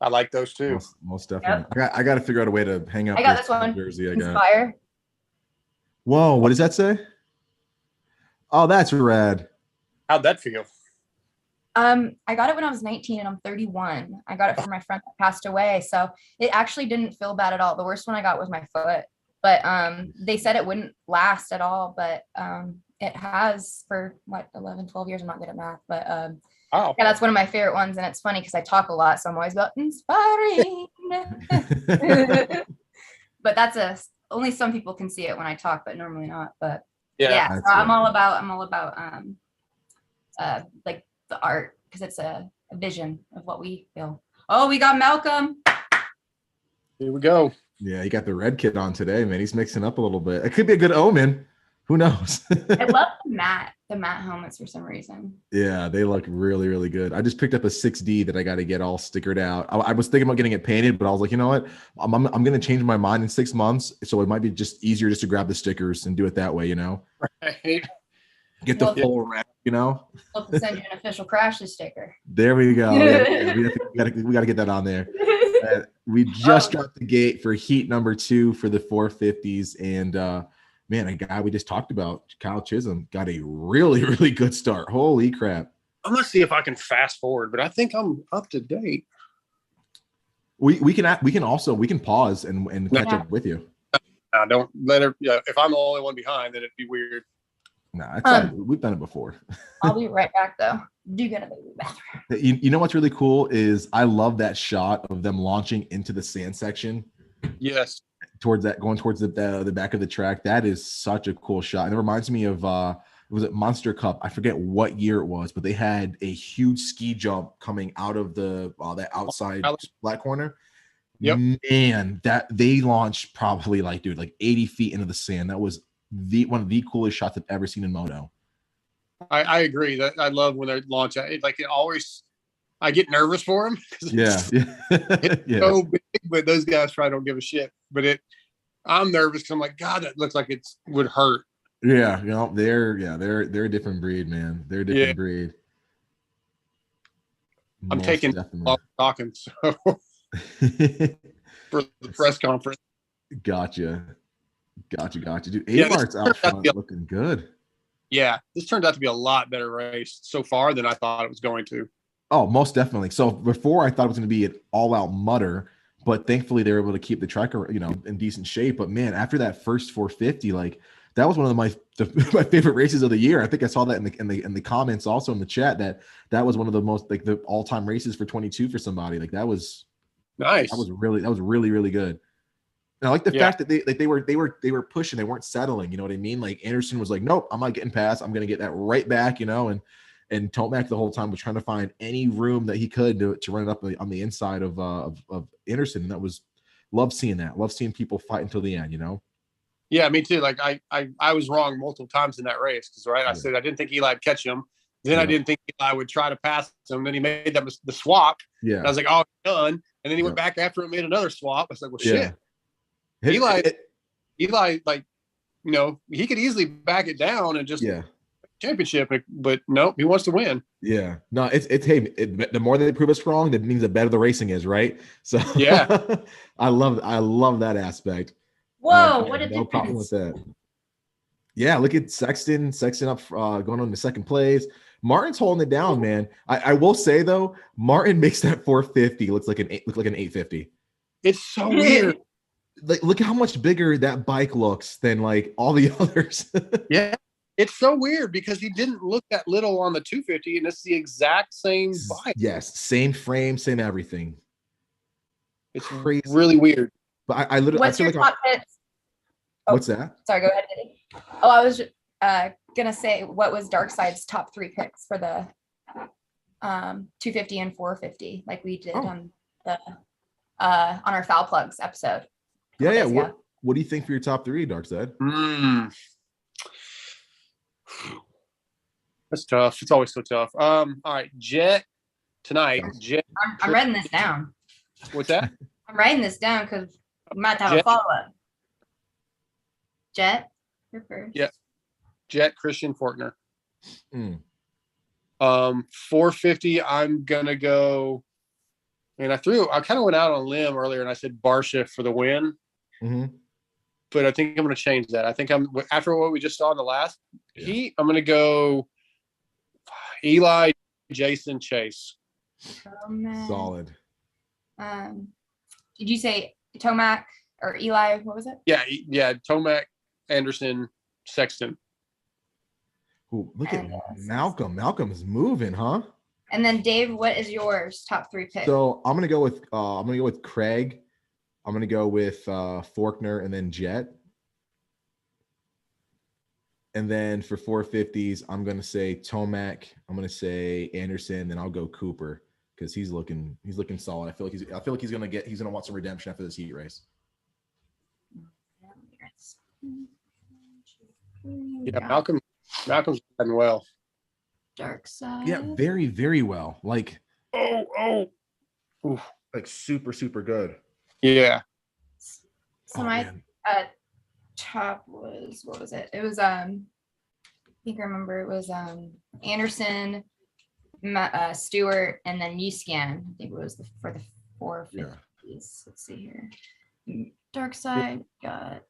I like those too. Most definitely. Yep. I got to figure out a way to hang up. I got this one. Jersey I got. Inspire. Whoa, what does that say? Oh, that's rad. How'd that feel? I got it when I was 19 and I'm 31. I got it from my friend that passed away. So it actually didn't feel bad at all. The worst one I got was my foot. But they said it wouldn't last at all. But it has for 11, 12 years. I'm not good at math. But yeah, that's one of my favorite ones. And it's funny because I talk a lot. So I'm always about inspiring. But that's only some people can see it when I talk, but normally not. But yeah, so I'm all about like the art, because it's a vision of what we feel. Oh, we got Malcolm. Here we go. Yeah, he got the red kit on today, man. He's mixing up a little bit. It could be a good omen. Who knows? I love the matte helmets for some reason. Yeah, they look really, really good. I just picked up a 6D that I got to get all stickered out. I was thinking about getting it painted, but I was like, you know what? I'm going to change my mind in 6 months. So it might be just easier just to grab the stickers and do it that way, Right. Get the full wrap, We'll have to send you an official Crashes sticker. There we go. Yeah, we got to get that on there. We just dropped the gate for heat number 2 for the 450s. And man, a guy we just talked about, Kyle Chisholm, got a really, really good start. Holy crap. I'm going to see if I can fast forward, but I think I'm up to date. We can pause and catch up with you. Don't let her. Yeah, if I'm the only one behind, then it'd be weird. Nah, we've done it before. I'll be right back though. Do get a baby bathroom. You know what's really cool is I love that shot of them launching into the sand section. Yes. Going towards the back of the track. That is such a cool shot. And it reminds me of was it Monster Cup? I forget what year it was, but they had a huge ski jump coming out of that outside black corner. Yep. Man, that they launched probably like 80 feet into the sand. That was one of the coolest shots I've ever seen in moto. I agree. That I love when they launch it. Like it always, I get nervous for them. Yeah. It's so big, but those guys probably don't give a shit. But I'm nervous because I'm like, God, that looks like it would hurt. Yeah, they're a different breed, man. They're a different breed. I'm taking off talking so for the press conference. Gotcha. Dude, Amart's out front looking good. Yeah, this turned out to be a lot better race so far than I thought it was going to. Oh, most definitely. So before I thought it was going to be an all-out mutter, but thankfully they were able to keep the track, in decent shape. But man, after that first 450, like that was one of my favorite races of the year. I think I saw that in the comments also in the chat that was one of the most like the all-time races for 22 for somebody. Like that was nice. That was really, really good. And I like the fact that they were pushing, they weren't settling. You know what I mean? Like Anderson was like, nope, I'm not getting past. I'm gonna get that right back, and Tomac the whole time was trying to find any room that he could to run it up on the inside of Anderson. And that was love seeing that. Love seeing people fight until the end. Yeah, me too. Like I was wrong multiple times in that race because I said I didn't think Eli would catch him. Then I didn't think Eli would try to pass him. Then he made the swap. Yeah, and I was like, oh, done. And then he went back after and made another swap. I was like, well, shit. Eli, like, he could easily back it down and just championship, but nope, he wants to win. Yeah, no, the more they prove us wrong, that means the better the racing is, right? So yeah, I love that aspect. Whoa, what a no problem with that. Yeah, look at Sexton up going on to second place. Martin's holding it down, man. I will say though, Martin makes that 450 look like an 850. It's so weird. Like, look at how much bigger that bike looks than like all the others. Yeah, it's so weird because he didn't look that little on the 250, and it's the exact same bike. Yes, same frame, same everything. It's crazy, really weird. But I literally. What's your top picks? What's that? Sorry, go ahead, Diddy. Oh, I was gonna say, what was Darkside's top 3 picks for the 250 and 450, like we did on our Foul Plugs episode. Yeah. What do you think for your top 3, Darkside? That's tough. It's always so tough. All right, Jet tonight. Jet. I'm writing this down. What's that? I'm writing this down because we might have Jet. a follow-up. Jet, you're first. Yeah. Jet Christian Fortner. 450, I'm gonna go. And I kind of went out on a limb earlier and I said Barsha for the win. But I think I'm going to change that. I think after what we just saw in the last heat, I'm going to go Eli, Jason, Chase. Solid. Did you say Tomac or Eli? What was it? Yeah. Tomac, Anderson, Sexton. Ooh, look at Malcolm. Malcolm is moving, huh? And then Dave, what is yours top 3 pick? So I'm gonna go with Craig. I'm gonna go with Forkner and then Jet. And then for 450s, I'm gonna say Tomac. I'm gonna say Anderson. Then I'll go Cooper because he's looking solid. I feel like he's gonna want some redemption after this heat race. Yeah, Malcolm's done well. Dark side. Yeah, very, very well. Like Oof. like super, super good. Yeah. So my top was, what was it? It was I think I remember it was Anderson, Stewart, and then Muscan. I think it was for the 450s. Yeah. Let's see here. Dark side got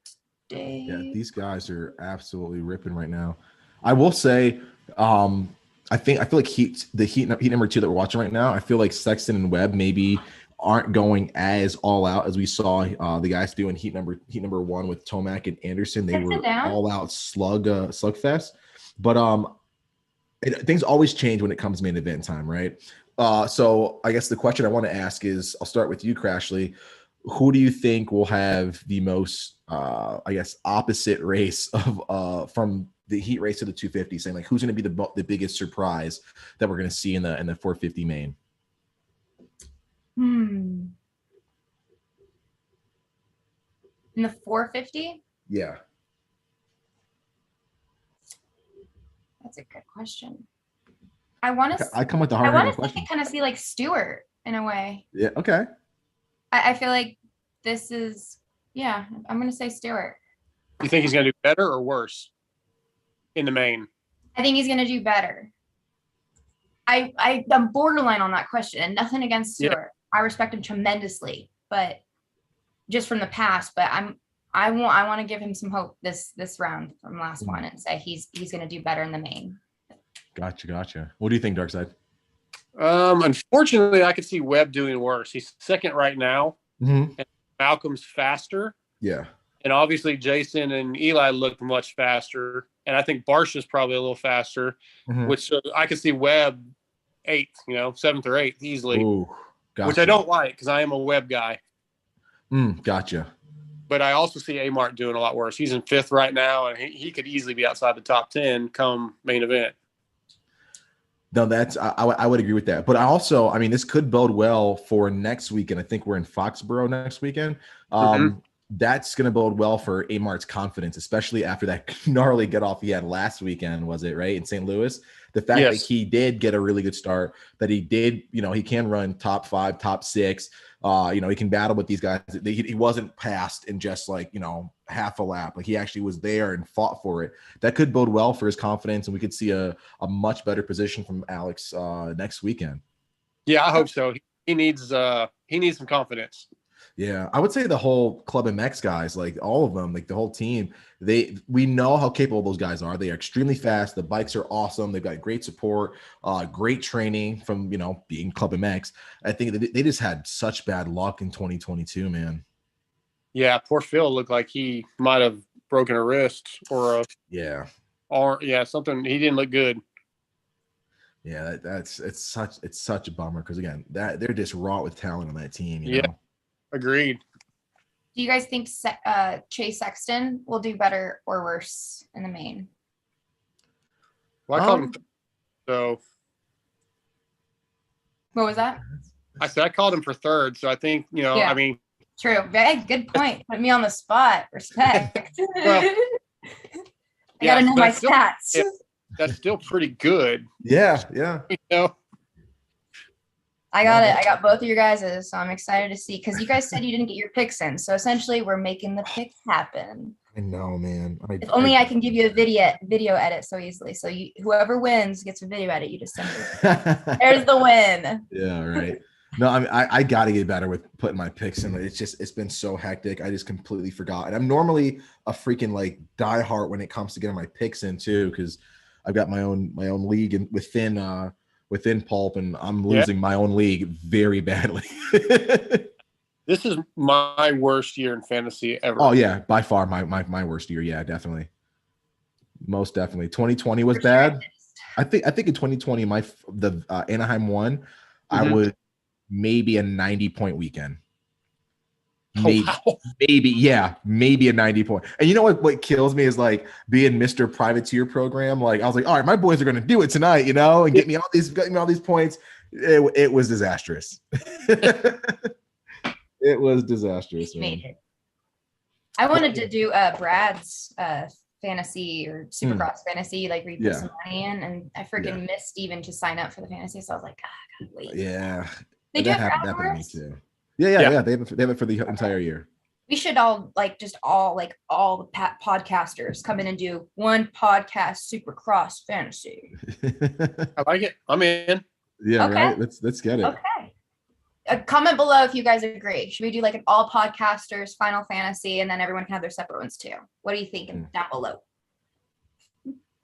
Dave. Yeah, these guys are absolutely ripping right now. I will say, I feel like heat number 2 that we're watching right now. I feel like Sexton and Webb maybe aren't going as all out as we saw the guys do in heat number 1 with Tomac and Anderson. They were all out slugfest. But things always change when it comes main event time, right? So I guess the question I want to ask is, I'll start with you, Crashly. Who do you think will have the most, opposite race of from the heat race to the 250? Saying like, who's going to be the biggest surprise that we're going to see in the 450 main? In the 450? Yeah, that's a good question. I want to. I come with the hard question. I kind of see like Stewart in a way. Yeah. Okay. I feel like this is. Yeah, I'm going to say Stewart. You think he's going to do better or worse in the main? I think he's going to do better. I'm borderline on that question, and nothing against Stewart. Yeah. I respect him tremendously, but just from the past. But I want to give him some hope this round from last one and say he's going to do better in the main. Gotcha. What do you think, Darkside? Unfortunately, I could see Webb doing worse. He's second right now, and Malcolm's faster. Yeah. And obviously Jason and Eli look much faster. And I think Barsha's probably a little faster, which I could see Webb 8th, 7th or 8th easily. Ooh, gotcha. Which I don't like because I am a Webb guy. Gotcha. But I also see Amart doing a lot worse. He's in 5th right now, and he could easily be outside the top 10 come main event. No, I would agree with that. But this could bode well for next weekend. I think we're in Foxborough next weekend. That's going to bode well for Amart's confidence, especially after that gnarly get off he had last weekend, was it, right, in St. Louis? The fact that he did get a really good start, that he did, he can run top 5, top 6. He can battle with these guys. He wasn't passed in just half a lap. Like he actually was there and fought for it. That could bode well for his confidence, and we could see a much better position from Alex next weekend. Yeah, I hope so. He needs some confidence. Yeah, I would say the whole Club MX guys, like all of them, like the whole team, we know how capable those guys are. They are extremely fast. The bikes are awesome. They've got great support, great training from, being Club MX. I think they just had such bad luck in 2022, man. Yeah, poor Phil looked like he might have broken a wrist or something. He didn't look good. Yeah, it's such a bummer because again, that they're just raw with talent on that team. You know? Agreed. Do you guys think Chase Sexton will do better or worse in the main? Well, I called him so. What was that? I said I called him for 3rd, so I think True. Very good point. Put me on the spot. Respect. Well, I gotta know my stats. That's still pretty good. Yeah. You know? I got it. I got both of your guys's, so I'm excited to see because you guys said you didn't get your picks in. So essentially, we're making the picks happen. I know, man. If only I can give you a video edit so easily. So whoever wins gets a video edit. You just send it. There's the win. Yeah, right. No, I mean, I got to get better with putting my picks in. It's been so hectic. I just completely forgot. And I'm normally a freaking like diehard when it comes to getting my picks in too, because I've got my own league and within Pulp, and I'm losing my own league very badly. This is my worst year in fantasy ever. Oh yeah, by far my worst year. Yeah, definitely. Most definitely. 2020 was bad. I think in 2020 the Anaheim won. I was maybe a 90-point weekend. Maybe a 90 point. And you know what kills me is like being Mr. Privateer program. Like I was like, all right, my boys are gonna do it tonight, and get me all these points. It was disastrous. It was disastrous, man. I wanted to do Brad's fantasy or Supercross fantasy, like we put some money in, and I freaking missed even to sign up for the fantasy. So I was like, I gotta wait. Yeah. They do it for happened to me hours? too. Yeah. They have it for the entire year. We should all all the podcasters come in and do one podcast Supercross fantasy. I like it. I'm in. Yeah, okay. Right. Let's get it. Okay. Comment below if you guys agree. Should we do like an all podcasters Final Fantasy, and then everyone can have their separate ones too? What are you thinking down below?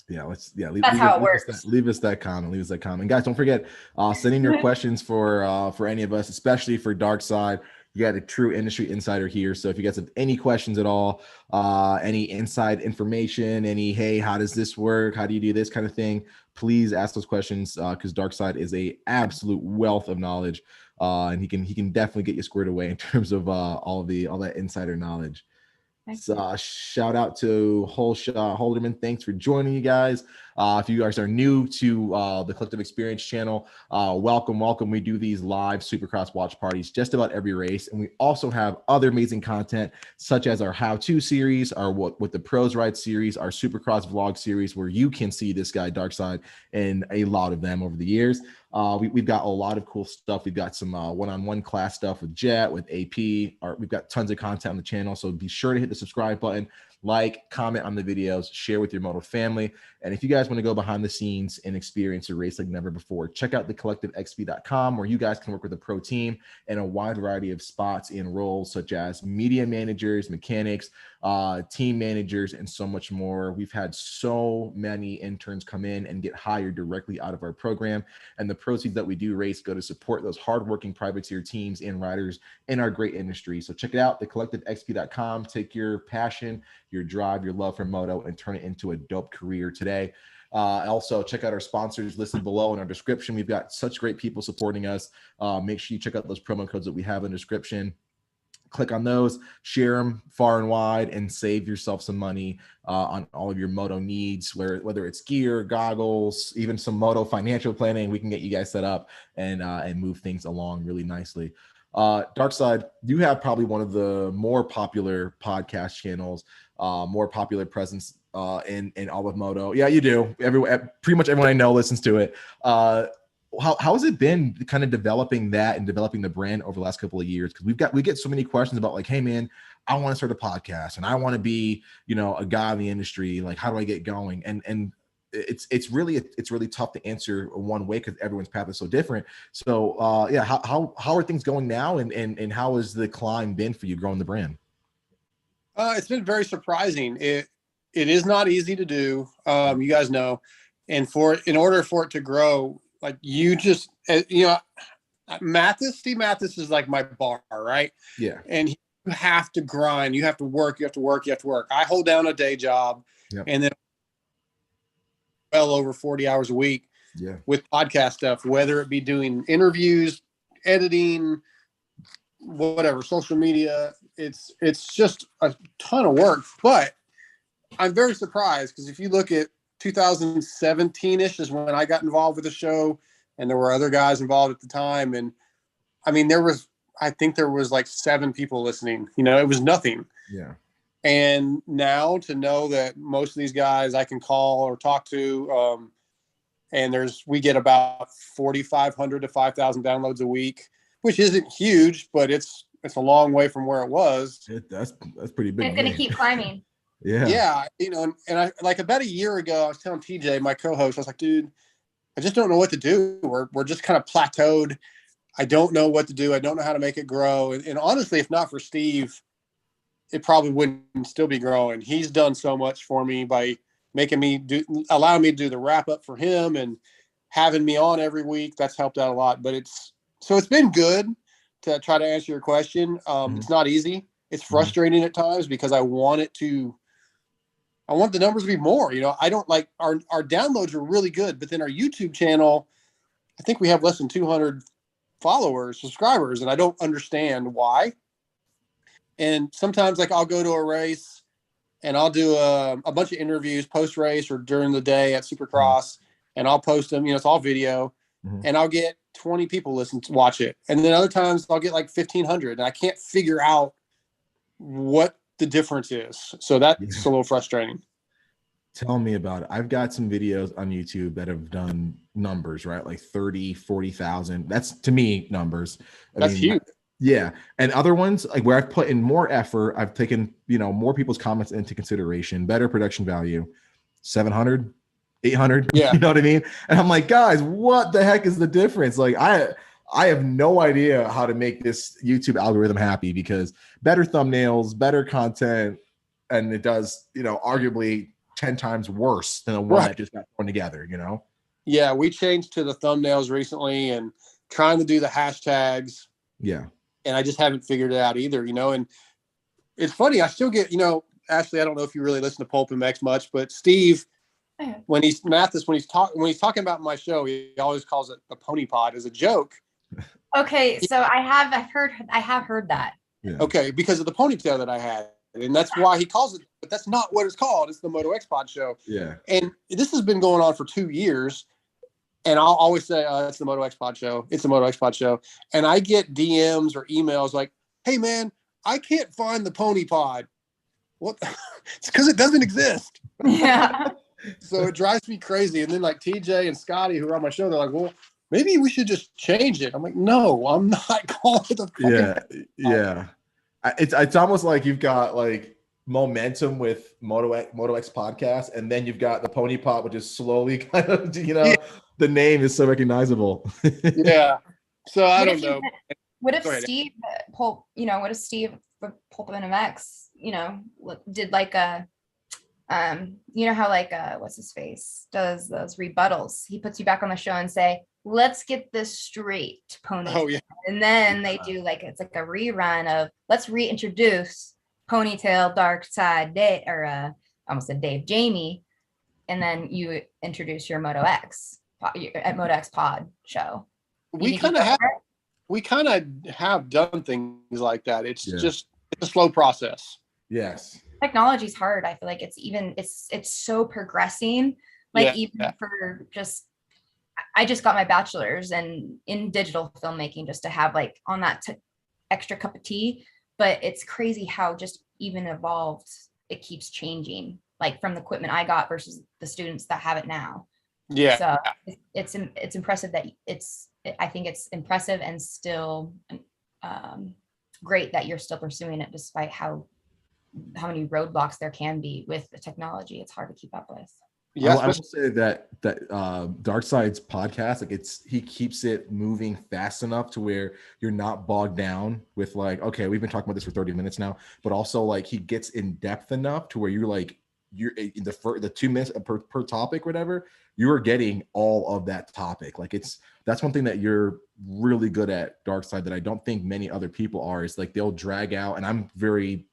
Yeah, That's how it works. Leave us that comment. Guys, don't forget sending your questions for any of us, especially for Dark Side. You got a true industry insider here. So if you guys have any questions at all, any inside information, hey, how does this work? How do you do this kind of thing? Please ask those questions because Dark Side is a absolute wealth of knowledge, and he can definitely get you squared away in terms of all that insider knowledge. So shout out to Holshot Holderman. Thanks for joining, you guys. If you guys are new to the Collective Experience channel, welcome. We do these live Supercross watch parties just about every race, and we also have other amazing content such as our how-to series, our what the pros ride series, our Supercross vlog series, where you can see this guy Dark Side and a lot of them over the years. We've got a lot of cool stuff. We've got some one-on-one class stuff with Jet, with AP. We've got tons of content on the channel, so be sure to hit the subscribe button, like, comment on the videos, share with your Moto family. And if you guys want to go behind the scenes and experience a race like never before, check out thecollectivexp.com, where you guys can work with a pro team and a wide variety of spots and roles such as media managers, mechanics, team managers, and so much more. We've had so many interns come in and get hired directly out of our program, and the proceeds that we do raise go to support those hardworking privateer teams and riders in our great industry. So check it out, thecollectivexp.com. Take your passion, your drive, your love for moto, and turn it into a dope career today. Also, check out our sponsors listed below in our description. We've got such great people supporting us. Make sure you check out those promo codes that we have in the description. Click on those, share them far and wide, and save yourself some money on all of your moto needs, whether it's gear, goggles, even some moto financial planning. We can get you guys set up and move things along really nicely. Dark Side, you have probably one of the more popular podcast channels, more popular presence in all of moto. Yeah, you do. Pretty much everyone I know listens to it. How has it been kind of developing that and developing the brand over the last couple of years? Because we get so many questions about like, hey man, I want to start a podcast and I want to be, a guy in the industry. Like, how do I get going? And it's really tough to answer one way because everyone's path is so different. So how are things going now, and how has the climb been for you growing the brand? It's been very surprising. It is not easy to do. You guys know, and in order for it to grow, like you just, Steve Mathis is like my bar, right? Yeah. And you have to grind. You have to work. I hold down a day job, and then well over 40 hours a week with podcast stuff, whether it be doing interviews, editing, whatever, social media. It's just a ton of work, but I'm very surprised because if you look at 2017-ish is when I got involved with the show, and there were other guys involved at the time. And I mean, I think there was like 7 people listening. You know, it was nothing. Yeah. And now to know that most of these guys I can call or talk to, and we get about 4,500 to 5,000 downloads a week, which isn't huge, but it's a long way from where it was. That's pretty big. It's going to keep climbing. Yeah. Yeah. You know, and I like about a year ago, I was telling TJ, my co-host, I was like, dude, I just don't know what to do. We're just kind of plateaued. I don't know what to do. I don't know how to make it grow. And honestly, if not for Steve, it probably wouldn't still be growing. He's done so much for me by allowing me to do the wrap up for him and having me on every week. That's helped out a lot, but it's been good to try to answer your question. It's not easy. It's frustrating at times because I want the numbers to be more. You know, I don't like our downloads are really good, but then our YouTube channel, I think we have less than 200 subscribers, and I don't understand why. And sometimes like I'll go to a race and I'll do a bunch of interviews post race or during the day at Supercross, and I'll post them, you know, it's all video, and I'll get 20 people watch it. And then other times I'll get like 1,500, and I can't figure out what the difference is. So that's a little frustrating. Tell me about it. I've got some videos on YouTube that have done numbers, right? Like 30, 40,000. That's to me numbers. That's huge. Yeah. And other ones like where I've put in more effort, I've taken, you know, more people's comments into consideration, better production value, 700, 800. Yeah. You know what I mean? And I'm like, guys, what the heck is the difference? Like I have no idea how to make this YouTube algorithm happy because better thumbnails, better content, and it does, you know, arguably 10 times worse than the one that just got thrown together, you know? Yeah, we changed to the thumbnails recently and trying to do the hashtags. Yeah. And I just haven't figured it out either, you know? And it's funny, I still get, you know, Ashley, I don't know if you really listen to Pulp MX much, but Steve, when he's talking about my show, he always calls it a pony pod as a joke. Okay, so I have heard that. Yeah. Okay, because of the ponytail that I had. And that's why he calls it, but that's not what it's called. It's the Moto X Pod show. Yeah. And this has been going on for 2 years. And I'll always say, it's the Moto X Pod show. It's the Moto X Pod show. And I get DMs or emails like, hey man, I can't find the pony pod. What? It's because it doesn't exist. Yeah. So it drives me crazy. And then like TJ and Scotty, who are on my show, they're like, well, maybe we should just change it. I'm like, no, I'm not calling it the pony pod. Yeah. It's almost like you've got like momentum with Moto X podcast, and then you've got the Pony Pot, which is slowly kind of, you know, the name is so recognizable. Yeah. So I don't know. What if Steve Pulp, you know, what if Steve Pulp MX, you know, did like a, you know how like what's his face does those rebuttals? He puts you back on the show and say, let's get this straight, Pony. Oh, yeah. And then they do like, it's like a rerun of let's reintroduce Ponytail, Dark Side, Dave, or almost said Dave, Jamie. And then you introduce your Moto X at Moto X Pod show. We kind of have done things like that. It's just it's a slow process. Yes. Technology's hard. I feel like it's so progressing. Like for just, I just got my bachelor's in digital filmmaking just to have like on that extra cup of tea. But it's crazy how just even evolved, it keeps changing, like from the equipment I got versus the students that have it now. Yeah. So it's impressive that I think it's impressive and still great that you're still pursuing it despite how many roadblocks there can be with the technology. It's hard to keep up with. Yeah, I will say that Dark Side's podcast, like he keeps it moving fast enough to where you're not bogged down with like, okay, we've been talking about this for 30 minutes now, but also like he gets in depth enough to where you're in the 2 minutes per topic, whatever, you are getting all of that topic. Like that's one thing that you're really good at, Dark Side, that I don't think many other people are, is like they'll drag out, and I'm very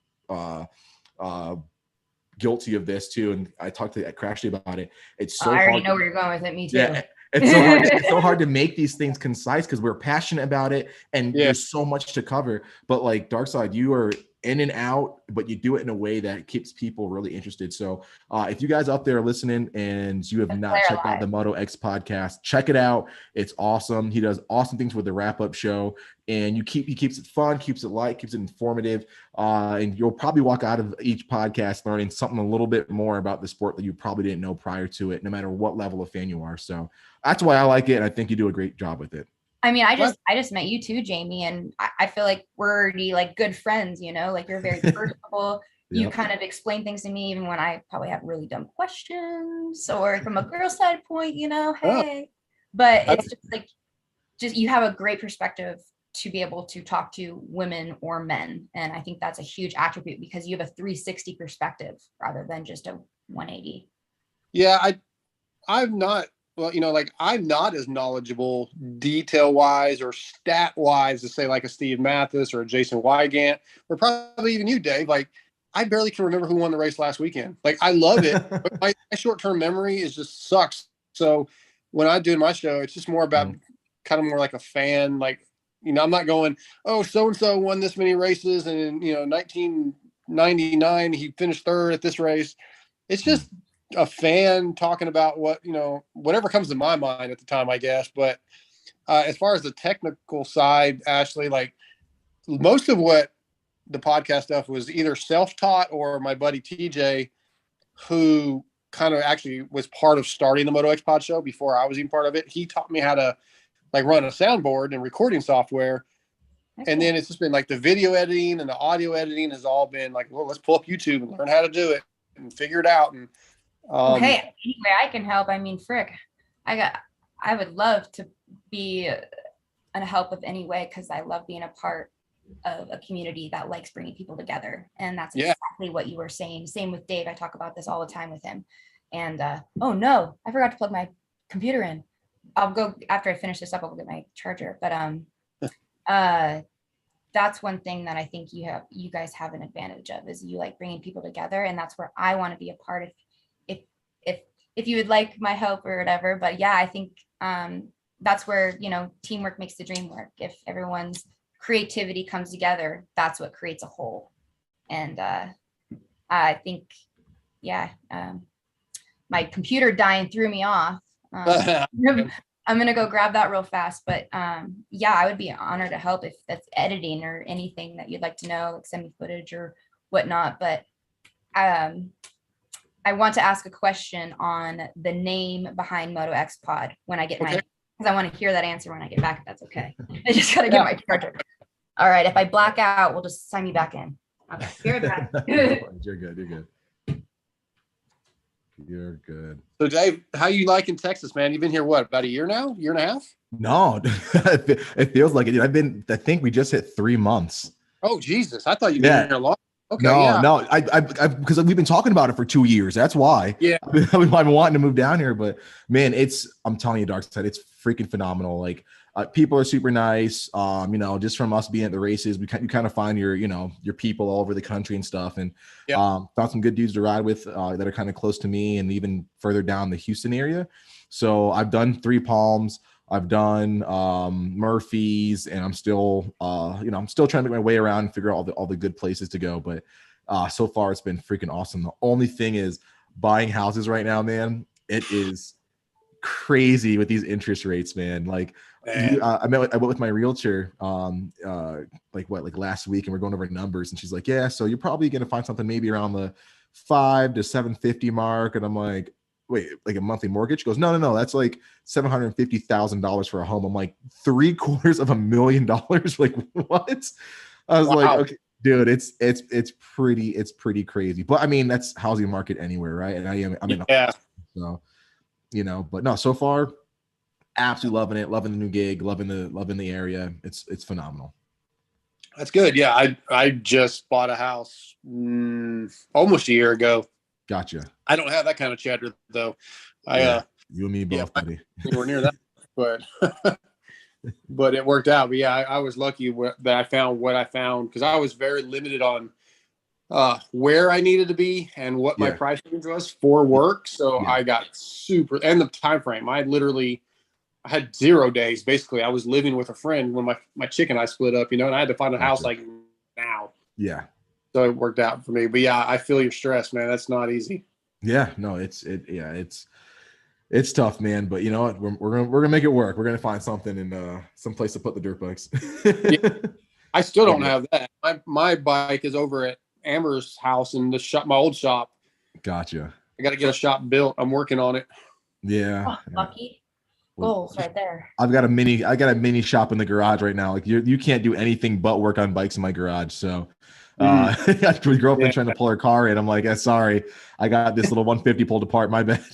guilty of this too, and I talked to Crash Day about it. It's so I already know where you're going with it. Me too. Yeah, it's so hard to make these things concise because we're passionate about it, and there's so much to cover. But like Dark Side, you are in and out, but you do it in a way that keeps people really interested. So if you guys out there are listening and you have not checked out the Moto X podcast, check it out. It's awesome. He does awesome things with the wrap-up show, and he keeps it fun, keeps it light, keeps it informative. And you'll probably walk out of each podcast learning something a little bit more about the sport that you probably didn't know prior to it, no matter what level of fan you are. So that's why I like it, and I think you do a great job with it. I mean, I just met you too, Jamie, and I feel like we're already like good friends, you know, like you're very personable. Yep. You kind of explain things to me even when I probably have really dumb questions, or from a girl side point, you know, hey. But it's just like, you have a great perspective to be able to talk to women or men. And I think that's a huge attribute because you have a 360 perspective rather than just a 180. Yeah, I'm not. Well, you know, like I'm not as knowledgeable detail wise or stat wise to say like a Steve Mathis or a Jason Wygant or probably even you, Dave. Like I barely can remember who won the race last weekend. Like I love it, but my short-term memory is just sucks. So when I do my show, it's just more about kind of more like a fan. Like, you know, I'm not going, oh, so-and-so won this many races. And in, you know, 1999, he finished third at this race. It's just a fan talking about what, you know, whatever comes to my mind at the time, I guess. But as far as the technical side, Ashley, like most of what the podcast stuff was either self-taught or my buddy TJ, who kind of actually was part of starting the Moto X Pod show before I was even part of it. He taught me how to like run a soundboard and recording software. And then it's just been like the video editing and the audio editing has all been like, well, let's pull up YouTube and learn how to do it and figure it out. And hey, anyway, I can help. I mean, frick, I would love to be a help of any way because I love being a part of a community that likes bringing people together. And that's exactly what you were saying. Same with Dave. I talk about this all the time with him. And oh no, I forgot to plug my computer in. I'll go after I finish this up. I'll get my charger. But that's one thing that I think you guys have an advantage of is you like bringing people together, and that's where I want to be a part of. If you would like my help or whatever, but yeah, I think that's where, you know, teamwork makes the dream work. If everyone's creativity comes together, that's what creates a whole. And I think, my computer dying threw me off. I'm gonna go grab that real fast, but yeah, I would be honored to help if that's editing or anything that you'd like to know, like send me footage or whatnot. But I want to ask a question on the name behind Moto X Pod when I get because I want to hear that answer when I get back, if that's okay. I just got to get my charger. All right. If I black out, we'll just sign me back in. Okay. You're back. You're good. You're good. So Dave, how you like in Texas, man? You've been here, what, about a year now? Year and a half? No, it feels like it. I think we just hit 3 months. Oh, Jesus. I thought you'd been here a long. Okay, no, I because we've been talking about it for 2 years. That's why. Yeah, I've been wanting to move down here, but man, I'm telling you, Dark Side, it's freaking phenomenal. Like people are super nice. You know, just from us being at the races, you kind of find your people all over the country and stuff, and found some good dudes to ride with that are kind of close to me and even further down the Houston area. So I've done 3 Palms. I've done Murphy's, and I'm still, I'm still trying to make my way around and figure out all the good places to go. But so far, it's been freaking awesome. The only thing is buying houses right now, man. It is crazy with these interest rates, man. Like, I went with my realtor, like last week, and we're going over numbers, and she's like, "Yeah, so you're probably gonna find something maybe around the 5 to 750 mark," and I'm like, wait, like a monthly mortgage? She goes, no, that's like $750,000 for a home. I'm like, $750,000. Like, what? I was like, okay, dude, it's pretty crazy. But I mean, that's housing market anywhere, right? And I'm in so, but no, so far, absolutely loving the new gig, loving the area. It's phenomenal. That's good. Yeah, I just bought a house almost a year ago. Gotcha. I don't have that kind of cheddar though. You and me both, buddy. We're near that, but it worked out. But yeah, I was lucky that I found what I found because I was very limited on where I needed to be and what my price range was for work. So I got and the time frame. I had 0 days basically. I was living with a friend when my chick and I split up, and I had to find a house like now. Yeah. So it worked out for me. But yeah, I feel your stress, man. That's not easy. Yeah, no, it's tough, man. But you know what? We're gonna make it work. We're gonna find something in some place to put the dirt bikes. Yeah. I still don't have that. My bike is over at Amber's house in the shop, my old shop. Gotcha. I got to get a shop built. I'm working on it. Yeah. Oh, lucky goals right there. I got a mini shop in the garage right now. Like you can't do anything but work on bikes in my garage. So my girlfriend trying to pull her car in. I'm like, sorry, I got this little 150 pulled apart. My bad.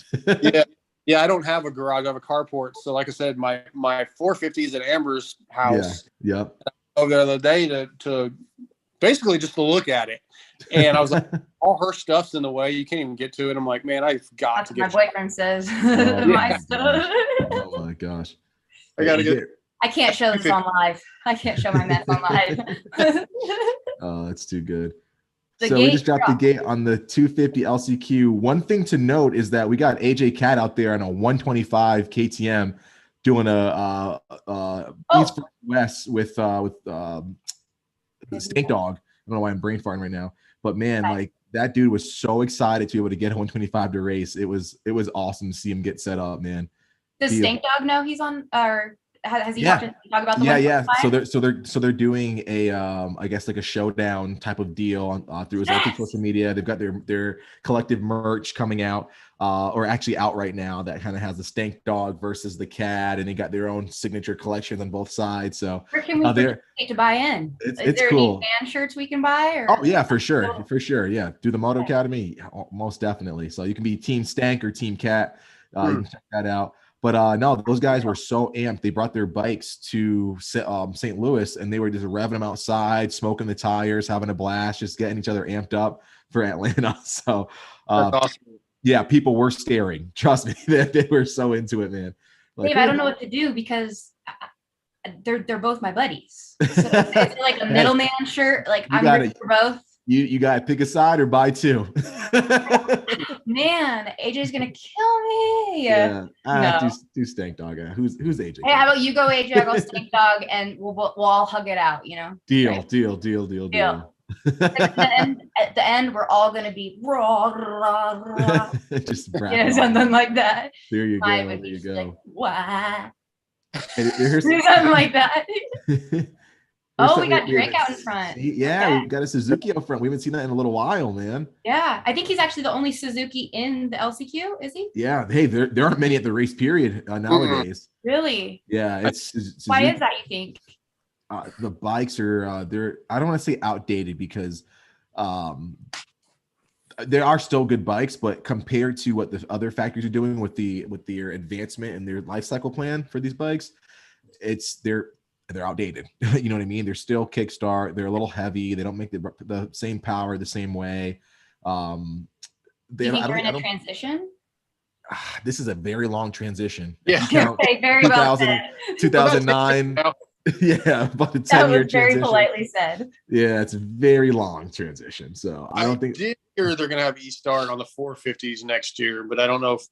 Yeah. I don't have a garage. I have a carport. So like I said, my 450 is at Amber's house. Yeah. Yep. Over there the other day to basically just to look at it. And I was like, all her stuff's in the way. You can't even get to it. I'm like, man, I've got That's to what get my boyfriend says. Oh, My stuff. Oh my gosh. I got to get. I can't show this on live. I can't show my mess on live. Oh, that's too good. The So we gate just dropped the gate on the 250 LCQ. One thing to note is that we got AJ Cat out there on a 125 KTM doing a East versus West with the Stink Dog. I don't know why I'm brain farting right now, but man, like that dude was so excited to be able to get a 125 to race. It was awesome to see him get set up, man. Does Stink Dog know he's on, or has he talked about the yeah. So they're doing a I guess like a showdown type of deal on through his open social media. They've got their collective merch coming out, or actually out right now, that kind of has the Stank Dog versus the Cat, and they got their own signature collections on both sides. So where can we need to buy in? It's there cool. Any fan shirts we can buy? Or? Oh yeah, for sure. Yeah, do the Moto Academy, most definitely. So you can be Team Stank or Team Cat. You can check that out. But no, those guys were so amped. They brought their bikes to St. Louis, and they were just revving them outside, smoking the tires, having a blast, just getting each other amped up for Atlanta. So that's awesome. Yeah, people were staring. Trust me, they were so into it, man. Like, Dave, I don't know what to do because they're both my buddies. So is it like a middleman shirt? Like I'm rooting for both. You got to pick a side or buy two. Man, AJ's gonna kill me. Yeah, no. do Stank Dog. Who's AJ? Hey, how about you go AJ, I go Stank Dog, and we'll all hug it out. You know. Deal. Right? Deal. At the end, we're all gonna be raw. Just something like that. There you go. There you go. Like, what? Here's something like that. We got Drake out in front. Yeah, we got a Suzuki out front. We haven't seen that in a little while, man. Yeah, I think he's actually the only Suzuki in the LCQ. Is he? Yeah. Hey, there aren't many at the race period nowadays. Really? Yeah. It's Suzuki. Why is that, you think? The bikes are they're, I don't want to say outdated, because there are still good bikes, but compared to what the other factories are doing with their advancement and their life cycle plan for these bikes, they're outdated. You know what I mean? They're still kickstart. They're a little heavy. They don't make the same power the same way. Do you think you're in a transition? This is a very long transition. Yeah. Okay, very well said. 2009. Yeah, but it's 10-year transition. Very politely said. Yeah, it's a very long transition. So I don't think they're going to have E-Start on the 450s next year, but I don't know if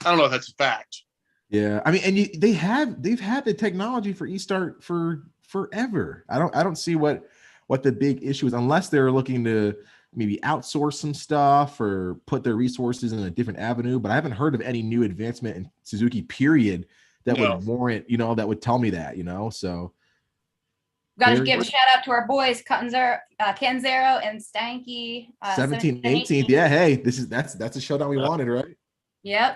that's a fact. Yeah, I mean, and they've had the technology for E-Start for forever. I don't see what the big issue is, unless they're looking to maybe outsource some stuff or put their resources in a different avenue. But I haven't heard of any new advancement in Suzuki, period, that would warrant, that would tell me that, So got to give a shout out to our boys, Canzero and Stanky. 17th, 18th. Yeah, hey, that's a showdown we wanted, right? Yep.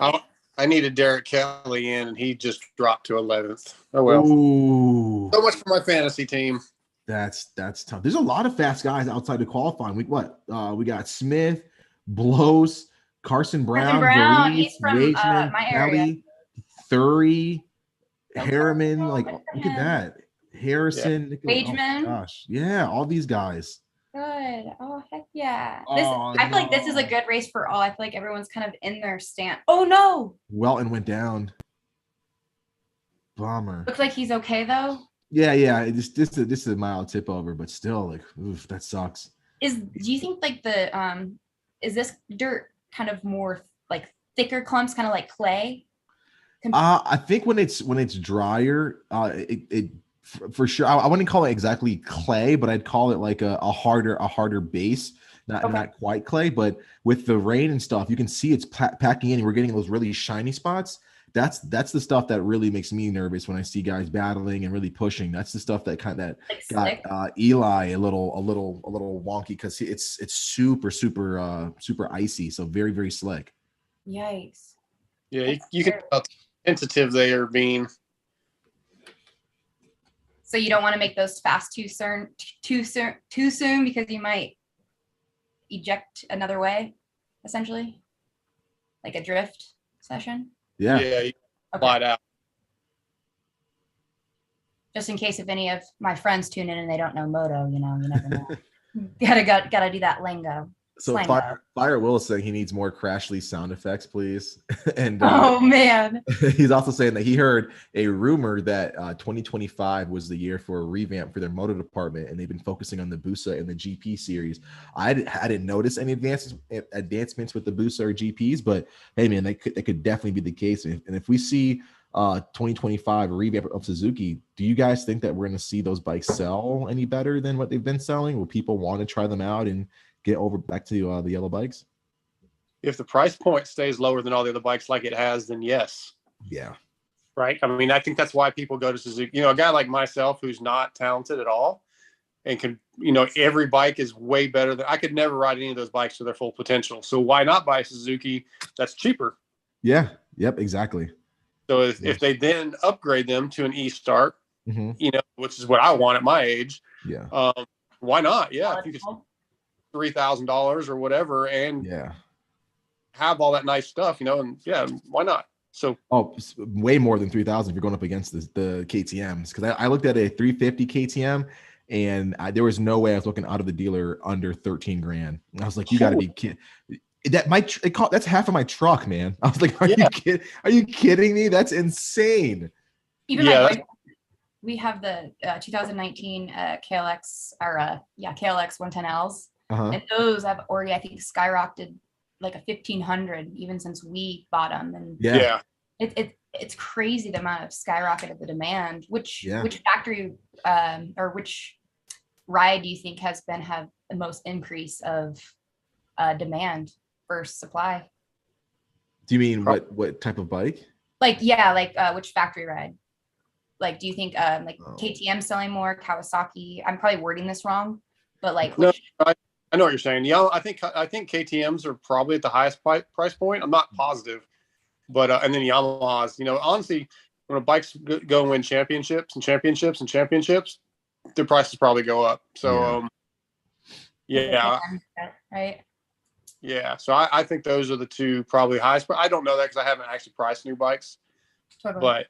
I needed Derek Kelly in, and he just dropped to 11th. Oh well. Ooh. So much for my fantasy team. That's tough. There's a lot of fast guys outside the qualifying. We got Smith, Blows, Carson Brown, Varese, he's from Yageman, my area. Kelly, Thury, Harriman. Like, look at that. Harrison, Wageman. Oh gosh, yeah, all these guys. Good. Oh, heck yeah. I feel like this is a good race for all. I feel like everyone's kind of in their stand. Oh, no. Welton went down. Bummer. Looks like he's okay, though. Yeah. This is a mild tip over, but still, like, oof, that sucks. Do you think, like, is this dirt kind of more, like, thicker clumps, kind of like clay? I think when it's drier, it For sure. I wouldn't call it exactly clay, but I'd call it like a harder base. Not quite clay, but with the rain and stuff, you can see it's packing in. And we're getting those really shiny spots. That's the stuff that really makes me nervous when I see guys battling and really pushing. That's the stuff that got Eli a little wonky because it's super icy, so very, very slick. Yikes! Yeah, you can tell how tentative they are being. So you don't want to make those fast too soon because you might eject another way, essentially, like a drift session. Yeah. You slide out. Just in case if any of my friends tune in and they don't know moto, you never know. gotta do that lingo. So Fire Will is saying he needs more Crashly sound effects, please. And oh man, he's also saying that he heard a rumor that 2025 was the year for a revamp for their moto department, and they've been focusing on the Busa and the GP series. I didn't notice any advancements with the Busa or GPs, but hey man, that could definitely be the case. And if we see 2025 revamp of Suzuki, do you guys think that we're going to see those bikes sell any better than what they've been selling? Will people want to try them out and get over back to the yellow bikes? If the price point stays lower than all the other bikes like it has, then yes. Yeah. Right. I mean, I think that's why people go to Suzuki. A guy like myself who's not talented at all and can, every bike is way better than I could never ride any of those bikes to their full potential. So why not buy a Suzuki that's cheaper? Yeah. Yep. Exactly. So if they then upgrade them to an E-Start, which is what I want at my age. Yeah. Why not? Yeah. If you could $3,000 or whatever and have all that nice stuff, and why not? So way more than 3,000 if you're going up against the KTMs, because I looked at a 350 KTM and there was no way I was looking out of the dealer under 13 grand. And I was like, you got to be kidding. That's half of my truck, man. I was like, are you kidding me? That's insane. Even we have the 2019 KLX or KLX 110Ls. And those have already, I think, skyrocketed like a 1,500 even since we bought them. And it's crazy the amount of skyrocket of the demand. Which factory or which ride do you think have the most increase of demand versus supply? Do you mean what type of bike? Which factory ride? Like, do you think KTM selling more, Kawasaki? I'm probably wording this wrong, but I know what you're saying. Yeah, I think KTM's are probably at the highest price point. I'm not positive, but and then Yamaha's. Honestly, when bikes go and win championships, their prices probably go up. So, right. Yeah, so I think those are the two probably highest. But I don't know that because I haven't actually priced new bikes. Totally. But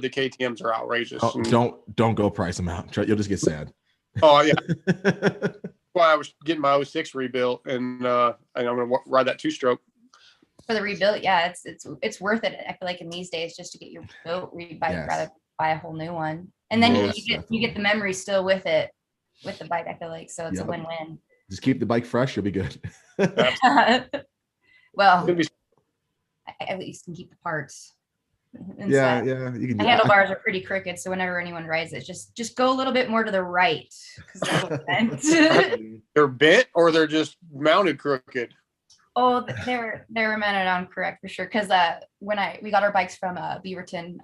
the KTM's are outrageous. Don't go price them out. You'll just get sad. Oh yeah. Well, I was getting my 06 rebuilt, and I'm going to ride that 2-stroke. For the rebuilt, it's worth it. I feel like in these days, just to get your built bike, rather buy a whole new one, and then you get the memory still with it, with the bike. I feel like so it's a win-win. Just keep the bike fresh, you'll be good. Well, I at least can keep the parts. Yeah. You can. The handlebars are pretty crooked, so whenever anyone rides it, just go a little bit more to the right. They're bent, or they're just mounted crooked. Oh, they were mounted on correct for sure. Because when we got our bikes from Beaverton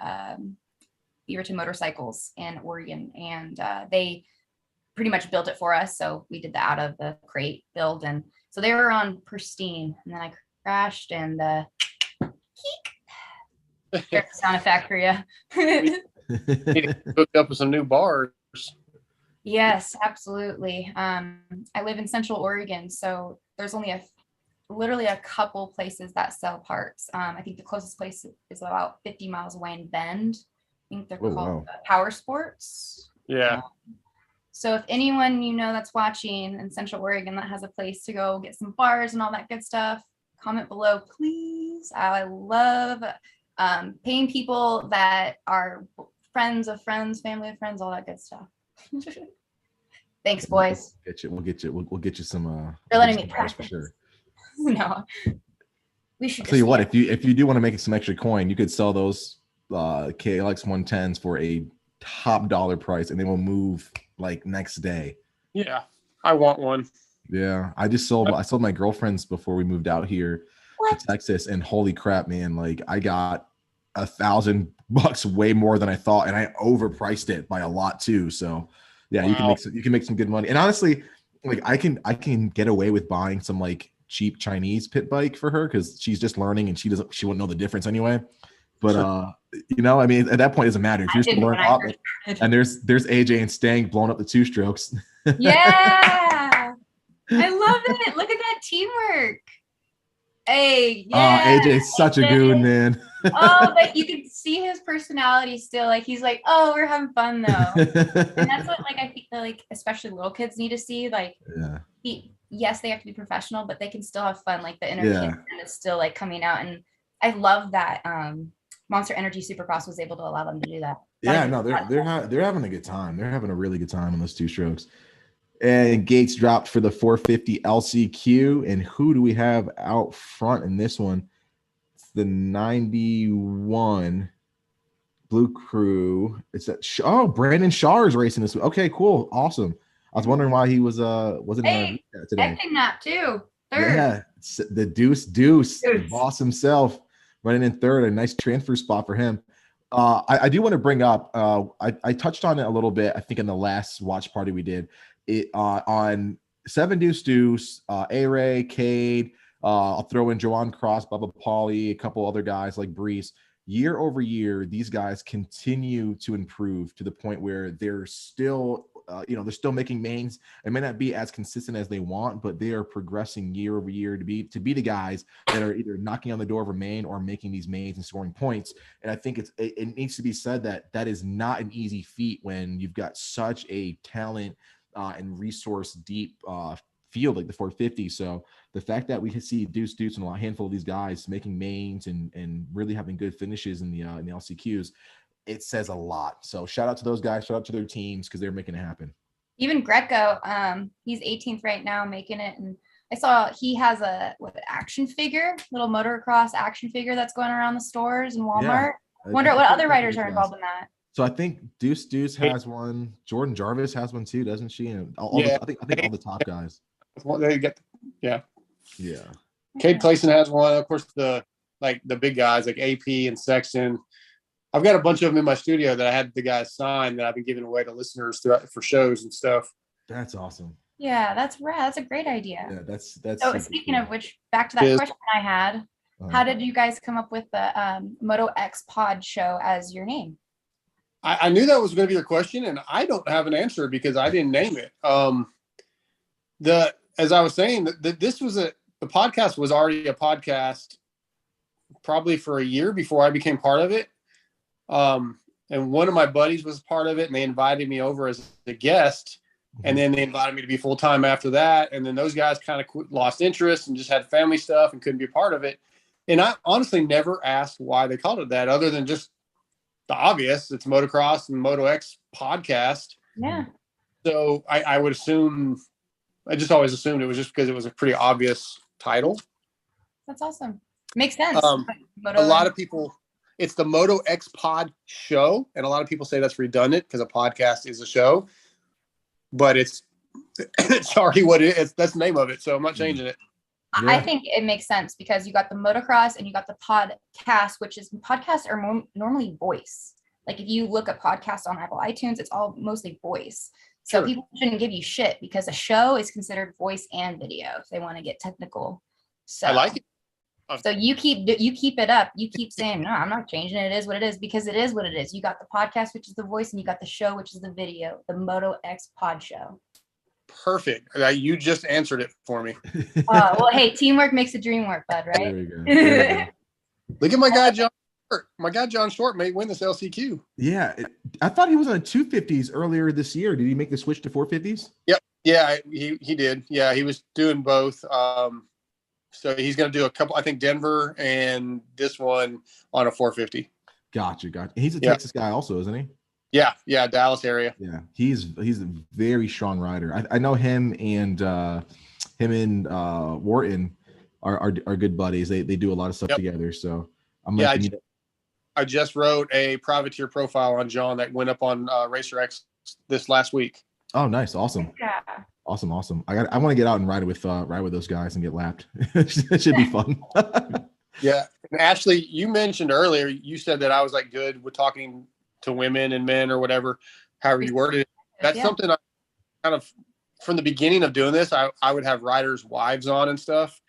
Motorcycles in Oregon, and they pretty much built it for us. So we did the out of the crate build, and so they were on pristine. And then I crashed, and sound effect for you. Need to hook up with some new bars. Yes, absolutely. I live in Central Oregon, so there's only literally a couple places that sell parts. I think the closest place is about 50 miles away in Bend. I think they're called Power Sports. Yeah. So if anyone that's watching in Central Oregon that has a place to go get some bars and all that good stuff, comment below, please. I love paying people that are friends of friends, family of friends, all that good stuff. Thanks, boys. We'll get you some. They're letting me practice for sure. No, we should. I'll tell you what, if you do want to make some extra coin, you could sell those KLX 110s for a top dollar price, and they will move like next day. Yeah, I want one. Yeah, I sold my girlfriend's before we moved out here to Texas, and holy crap, man! Like I got $1,000 way more than I thought, and I overpriced it by a lot too. So yeah, you can make some good money. And honestly, like I can get away with buying some like cheap Chinese pit bike for her because she's just learning and she won't know the difference anyway. But I mean, at that point, it doesn't matter if you're still learning up. And there's AJ and Stang blowing up the 2-strokes. Yeah, I love it. Look at that teamwork. Hey, yeah. AJ's such a goon, man. But you can see his personality still. Like he's like, oh, we're having fun though, and that's what like I think that like especially little kids need to see. Like, yes, they have to be professional, but they can still have fun. Like the inner kid is still like coming out, and I love that. Monster Energy Supercross was able to allow them to do that. They're having a good time. They're having a really good time on those 2-strokes. And Gates dropped for the 450 LCQ. And who do we have out front in this one? It's the 91 Blue Crew. It's that. Brandon Shaw is racing this. Okay, cool, awesome. I was wondering why he wasn't in today. Acting that too. Third. Yeah, the Deuce, the boss himself, running in third. A nice transfer spot for him. I do want to bring up. I touched on it a little bit. I think in the last watch party we did. On 7 Deuce, A-Ray, Cade, I'll throw in Joanne Cross, Bubba Pauly, a couple other guys like Brees. Year over year, these guys continue to improve to the point where they're still, they're still making mains. It may not be as consistent as they want, but they are progressing year over year to be the guys that are either knocking on the door of a main or making these mains and scoring points. And I think it needs to be said that is not an easy feat when you've got such a talent and resource deep field like the 450. So the fact that we see Deuce and a handful of these guys making mains and really having good finishes in the LCQs, it says a lot. So shout out to those guys, shout out to their teams because they're making it happen. Even Greco, he's 18th right now, making it. And I saw he has a action figure, little motocross action figure that's going around the stores in Walmart. I wonder what other riders are involved in that. So I think Deuce has one. Jordan Jarvis has one too, doesn't she? And I think all the top guys. They get, yeah. Okay. Cade Clayson has one. Of course, the big guys like AP and Sexton. I've got a bunch of them in my studio that I had the guys sign that I've been giving away to listeners for shows and stuff. That's awesome. Yeah, that's rad. That's a great idea. Yeah, that's. So speaking of which, back to that question I had. How did you guys come up with the Moto X Pod show as your name? I knew that was going to be your question, and I don't have an answer because I didn't name it. As I was saying, the podcast was already a podcast probably for a year before I became part of it. And one of my buddies was part of it, and they invited me over as a guest, and then they invited me to be full-time after that. And then those guys kind of lost interest and just had family stuff and couldn't be a part of it. And I honestly never asked why they called it that other than just the obvious. It's Motocross and Moto X podcast. Yeah. So I would assume, I just always assumed it was just because it was a pretty obvious title. That's awesome. Makes sense. A lot of people, it's the Moto X Pod show. And a lot of people say that's redundant because a podcast is a show, but it's already what it is. That's the name of it. So I'm not changing it. Yeah. I think it makes sense because you got the motocross and you got the podcast, which is podcasts are normally voice. Like if you look at podcasts on Apple iTunes, it's all mostly voice. So Sure. People shouldn't give you shit because a show is considered voice and video if they want to get technical. So I like it. So you keep it up. You keep saying, no, I'm not changing it. It is what it is because it is what it is. You got the podcast, which is the voice, and you got the show, which is the video, the Moto X Pod show. Perfect. You just answered it for me. Well, hey, teamwork makes the dream work, bud, right? There we go. There we go. Look at my guy, John Short. My guy, John Short, may win this LCQ. Yeah. I thought he was on 250s earlier this year. Did he make the switch to 450s? Yep. Yeah, he did. Yeah, he was doing both. So he's going to do a couple, I think Denver and this one on a 450. Gotcha. He's a Texas guy also, isn't he? Yeah, Dallas area. Yeah, he's a very strong rider. I know him and Wharton are good buddies. They do a lot of stuff together. So I'm I just wrote a privateer profile on John that went up on Racer X this last week. Oh, nice. Awesome. Yeah. Awesome. I want to get out and ride with those guys and get lapped. It should be fun. Yeah. And Ashley, you mentioned earlier, you said that I was like good with talking to women and men or whatever, however you worded it. That's something I kind of, from the beginning of doing this, I would have riders' wives on and stuff,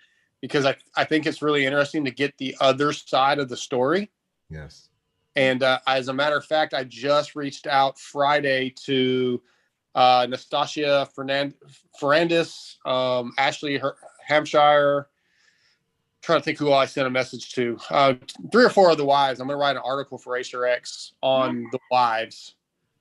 because I think it's really interesting to get the other side of the story. Yes. And as a matter of fact, I just reached out Friday to Nastasia Ferrandis, Ashley Hampshire. Trying to think who I sent a message to. 3 or 4 of the wives. I'm going to write an article for Racer X on the wives.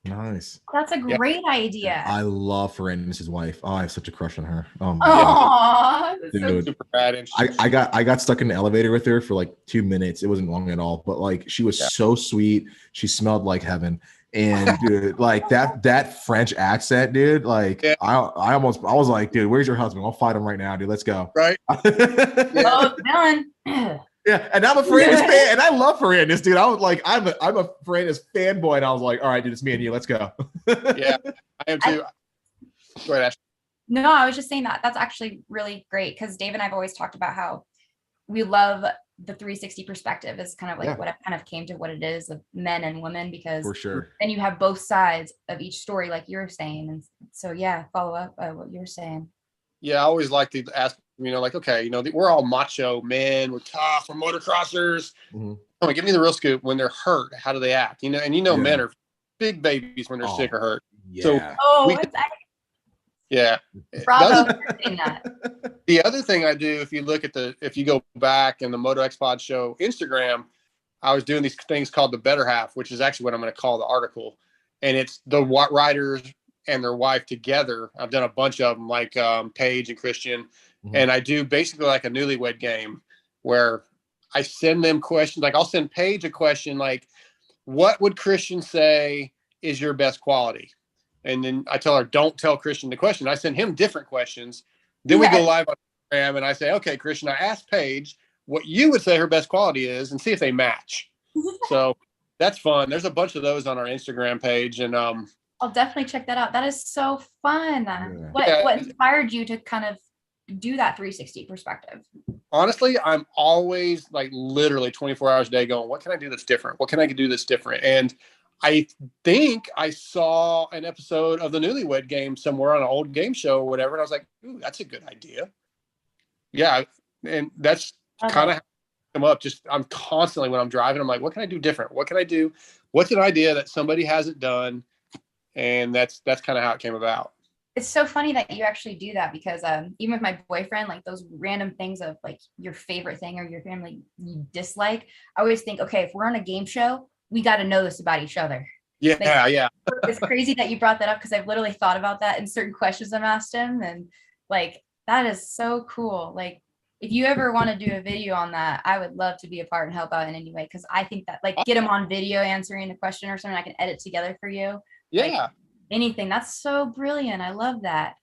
Nice. That's a great idea. I love Ferrandis' wife. Oh, I have such a crush on her. Oh my God. Dude, super bad. I got stuck in the elevator with her for like 2 minutes. It wasn't long at all, but like she was so sweet. She smelled like heaven. And dude, like that French accent, dude. Like I was like, dude, where's your husband? I'll fight him right now, dude. Let's go. Right. Oh, Dylan. Yeah, and I'm a Ferrandis fan, and I love Ferrandis, dude. I was like, I'm a Ferrandis fanboy, and I was like, all right, dude, it's me and you. Let's go. Yeah, I am too. Go ahead, Ashley. No, I was just saying that's actually really great, because Dave and I've always talked about how we love the 360 perspective is kind of like what it kind of came to what it is of men and women, because for sure. Then you have both sides of each story, like you're saying. And so, follow up what you're saying. Yeah, I always like to ask, like, okay, we're all macho men, we're tough, we're motocrossers. Mm-hmm. Give me the real scoop. When they're hurt, how do they act? Men are big babies when they're sick or hurt. Yeah. So yeah. Bravo. The other thing I do, if you go back in the Moto X Pod Show Instagram, I was doing these things called the Better Half, which is actually what I'm going to call the article. And it's the riders and their wife together. I've done a bunch of them, like Paige and Christian. Mm-hmm. And I do basically like a newlywed game where I send them questions. Like I'll send Paige a question like, what would Christian say is your best quality? And then I tell her, don't tell Christian the question. I send him different questions. Then we go live on Instagram and I say, okay, Christian, I asked Paige what you would say her best quality is and see if they match. So that's fun. There's a bunch of those on our Instagram page. And I'll definitely check that out. That is so fun. Yeah. What inspired you to kind of do that 360 perspective? Honestly, I'm always like literally 24 hours a day going, what can I do that's different? What can I do that's different? And I think I saw an episode of the Newlywed Game somewhere on an old game show or whatever. And I was like, ooh, that's a good idea. Yeah. And that's kind of how I come up. Just I'm constantly, when I'm driving, I'm like, what can I do different? What can I do? What's an idea that somebody hasn't done? And that's kind of how it came about. It's so funny that you actually do that, because even with my boyfriend, like those random things of like your favorite thing or your family you dislike, I always think, okay, if we're on a game show, we got to know this about each other. Yeah, like, yeah. It's crazy that you brought that up, because I've literally thought about that in certain questions I've asked him. And like, that is so cool. Like, if you ever want to do a video on that, I would love to be a part and help out in any way. Because I think that like get him on video answering the question or something, I can edit together for you. Yeah. Like, anything. That's so brilliant. I love that.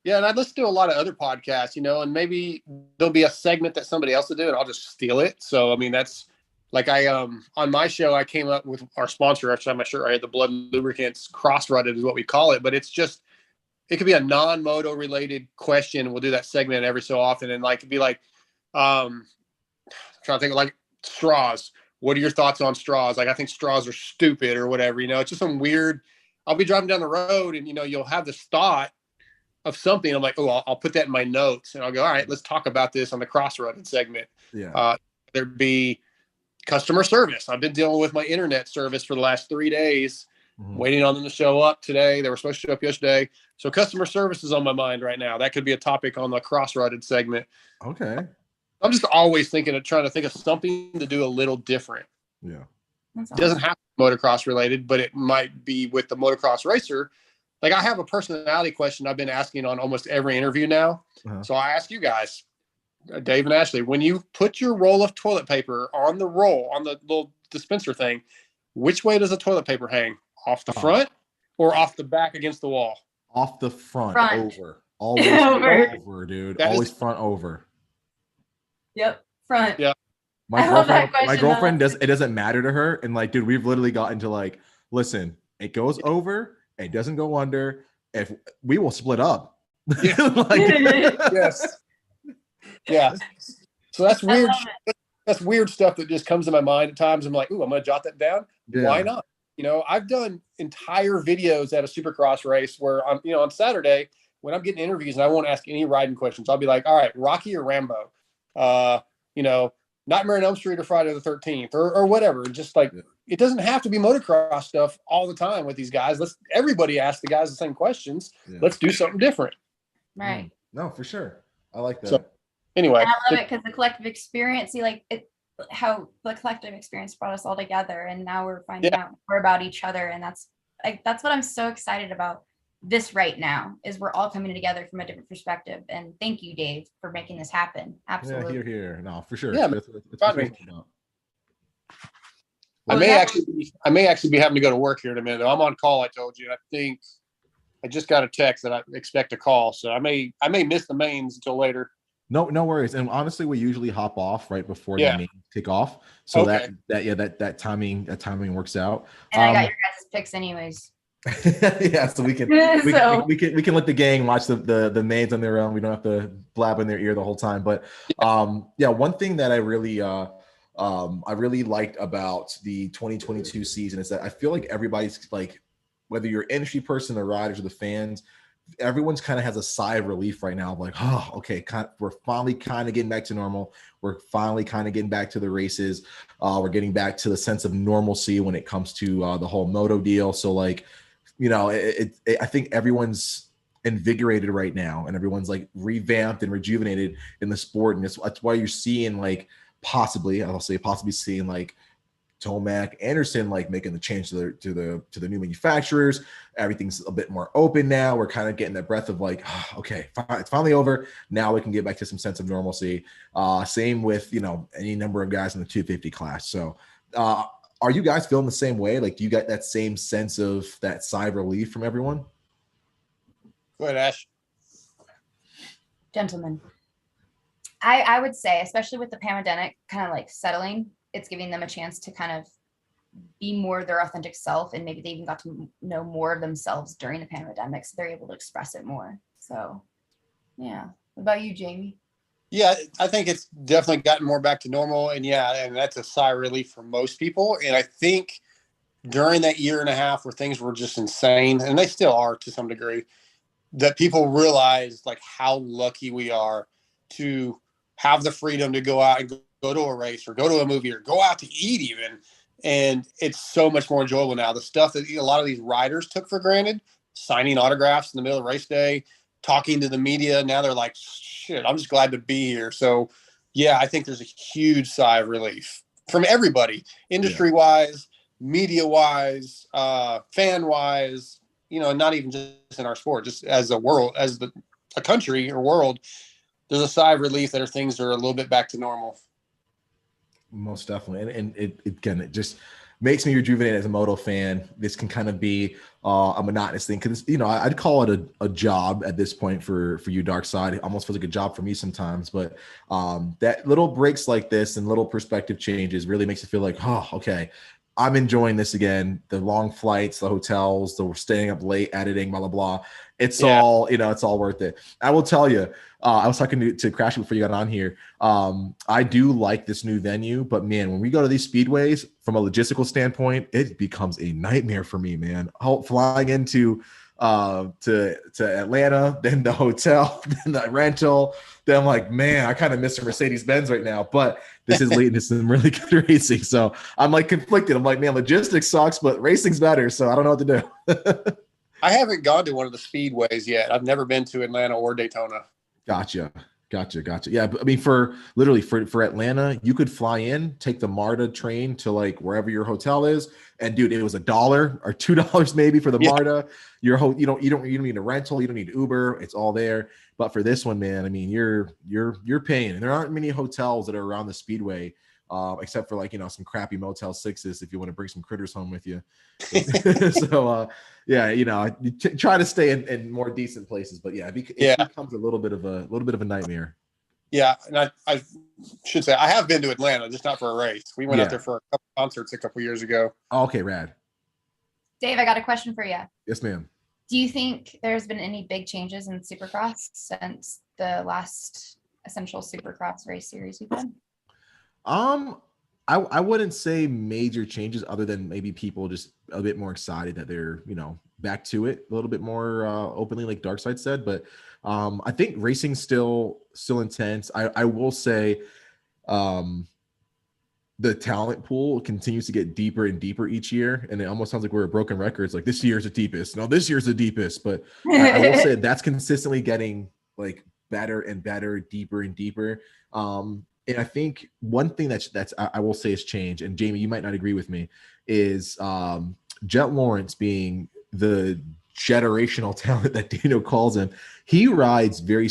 Yeah. And I listen to a lot of other podcasts, and maybe there'll be a segment that somebody else will do and I'll just steal it. So, I mean, that's like on my show, I came up with our sponsor. Actually, on my shirt, I had the Blood Lubricants Cross-Rutted is what we call it. But it's just, it could be a non-moto related question. We'll do that segment every so often. And like, it'd be like, trying to think of like straws. What are your thoughts on straws? Like, I think straws are stupid or whatever, it's just some weird, I'll be driving down the road and, you'll have this thought of something. I'm like, oh, I'll put that in my notes and I'll go, all right, let's talk about this on the Cross-Rutted segment. Yeah. There'd be customer service. I've been dealing with my internet service for the last 3 days, waiting on them to show up today. They were supposed to show up yesterday. So customer service is on my mind right now. That could be a topic on the Cross-Rutted segment. Okay. I'm just always trying to think of something to do a little different. Yeah. That's It doesn't have to be motocross related, but it might be with the motocross racer. Like I have a personality question I've been asking on almost every interview now. Uh-huh. So I ask you guys, Dave and Ashley, when you put your roll of toilet paper on the roll, on the little dispenser thing, which way does the toilet paper hang? Off the front or off the back against the wall? Off the front. Over. Always over, dude. Always front over. Yep. Front. Yeah. I love that question, my girlfriend it doesn't matter to her. And like, dude, we've literally gotten to like, listen, it goes over, it doesn't go under. If we will split up. Yeah. Like, yes. Yeah. So that's weird. That's weird stuff that just comes to my mind at times. I'm like, ooh, I'm going to jot that down. Yeah. Why not? You know, I've done entire videos at a Supercross race where I'm, on Saturday when I'm getting interviews and I won't ask any riding questions. I'll be like, all right, Rocky or Rambo, Nightmare on Elm Street or Friday the 13th or whatever. Just like, it doesn't have to be motocross stuff all the time with these guys. Everybody ask the guys the same questions. Yeah. Let's do something different. Right. No, for sure. I like that. So, anyway. And I love it because the collective experience, how the collective experience brought us all together, and now we're finding out more about each other, and that's what I'm so excited about this right now, is we're all coming together from a different perspective. And thank you, Dave, for making this happen. Absolutely. Yeah, here. No, for sure. Yeah, that's I may actually be having to go to work here in a minute. I'm on call, I told you. I think I just got a text that I expect a call, so I may miss the mains until later. No worries. And honestly, we usually hop off right before the main kick off, so that timing works out. And I got your guys' picks anyways. Yeah, so we can let the gang watch the mains on their own. We don't have to blab in their ear the whole time. But one thing that I really liked about the 2022 season is that I feel like everybody's like, whether you're an industry person, the riders, or the fans, everyone's kind of has a sigh of relief right now. Like, oh, okay, we're finally kind of getting back to normal. We're finally kind of getting back to the races. We're getting back to the sense of normalcy when it comes to the whole moto deal. So like, I think everyone's invigorated right now, and everyone's like revamped and rejuvenated in the sport. And that's why you're seeing like possibly seeing like Tomac, Anderson, like making the change to the new manufacturers. Everything's a bit more open now. We're kind of getting that breath of like, oh, okay, it's finally over. Now we can get back to some sense of normalcy. Same with, any number of guys in the 250 class. So are you guys feeling the same way? Like, do you get that same sense of that sigh of relief from everyone? Go ahead, Ash. Gentlemen, I would say, especially with the pandemic kind of like settling, it's giving them a chance to kind of be more their authentic self, and maybe they even got to know more of themselves during the pandemic, so they're able to express it more. So, yeah. What about you, Jamie? Yeah, I think it's definitely gotten more back to normal, and that's a sigh of relief for most people. And I think during that year and a half where things were just insane, and they still are to some degree, that people realized like how lucky we are to have the freedom to go out and go to a race or go to a movie or go out to eat even. And it's so much more enjoyable now. The stuff that a lot of these riders took for granted, signing autographs in the middle of race day, talking to the media, now they're like, shit, I'm just glad to be here. So yeah, I think there's a huge sigh of relief from everybody, industry-wise, media-wise, fan-wise, not even just in our sport, just as a world, as a country or world, there's a sigh of relief that things are a little bit back to normal. Most definitely. And it just makes me rejuvenated as a moto fan. This can kind of be a monotonous thing, because I'd call it a job at this point for you, Dark Side. It almost feels like a job for me sometimes, but that little breaks like this and little perspective changes really makes it feel like, oh, okay, I'm enjoying this again. The long flights, the hotels, the staying up late, editing, blah, blah, blah. It's all, it's all worth it. I will tell you, I was talking to Crash before you got on here. I do like this new venue, but man, when we go to these speedways, from a logistical standpoint, it becomes a nightmare for me, man. Flying into to Atlanta, then the hotel, then the rental. Then I'm like, man, I kind of miss a Mercedes-Benz right now, but this is leading to some really good racing. So I'm like conflicted. I'm like, man, logistics sucks, but racing's better. So I don't know what to do. I haven't gone to one of the speedways yet. I've never been to Atlanta or Daytona. Gotcha. Yeah, but I mean, for Atlanta, you could fly in, take the MARTA train to like wherever your hotel is, and dude, it was $1 or $2 maybe for the MARTA. You don't need a rental, you don't need Uber, it's all there. But for this one, man, I mean, you're paying, and there aren't many hotels that are around the speedway, except for like some crappy Motel 6s if you want to bring some critters home with you. So try to stay in more decent places. But it becomes a little bit of a nightmare. Yeah, and I should say I have been to Atlanta, just not for a race. We went out there for a couple concerts a couple years ago. Oh, okay, rad. Dave, I got a question for you. Yes, ma'am. Do you think there's been any big changes in Supercross since the last essential Supercross race series we've done? I wouldn't say major changes other than maybe people just a bit more excited that they're, back to it a little bit more openly, like Darkside said. But I think racing's still intense. I will say the talent pool continues to get deeper and deeper each year. And it almost sounds like we're a broken records. Like this year's the deepest. No, this year's the deepest. But I will say that's consistently getting like better and better, deeper and deeper. And I think one thing that's I will say has changed, and Jamie, you might not agree with me, is Jet Lawrence being the generational talent that Dino calls him. He rides very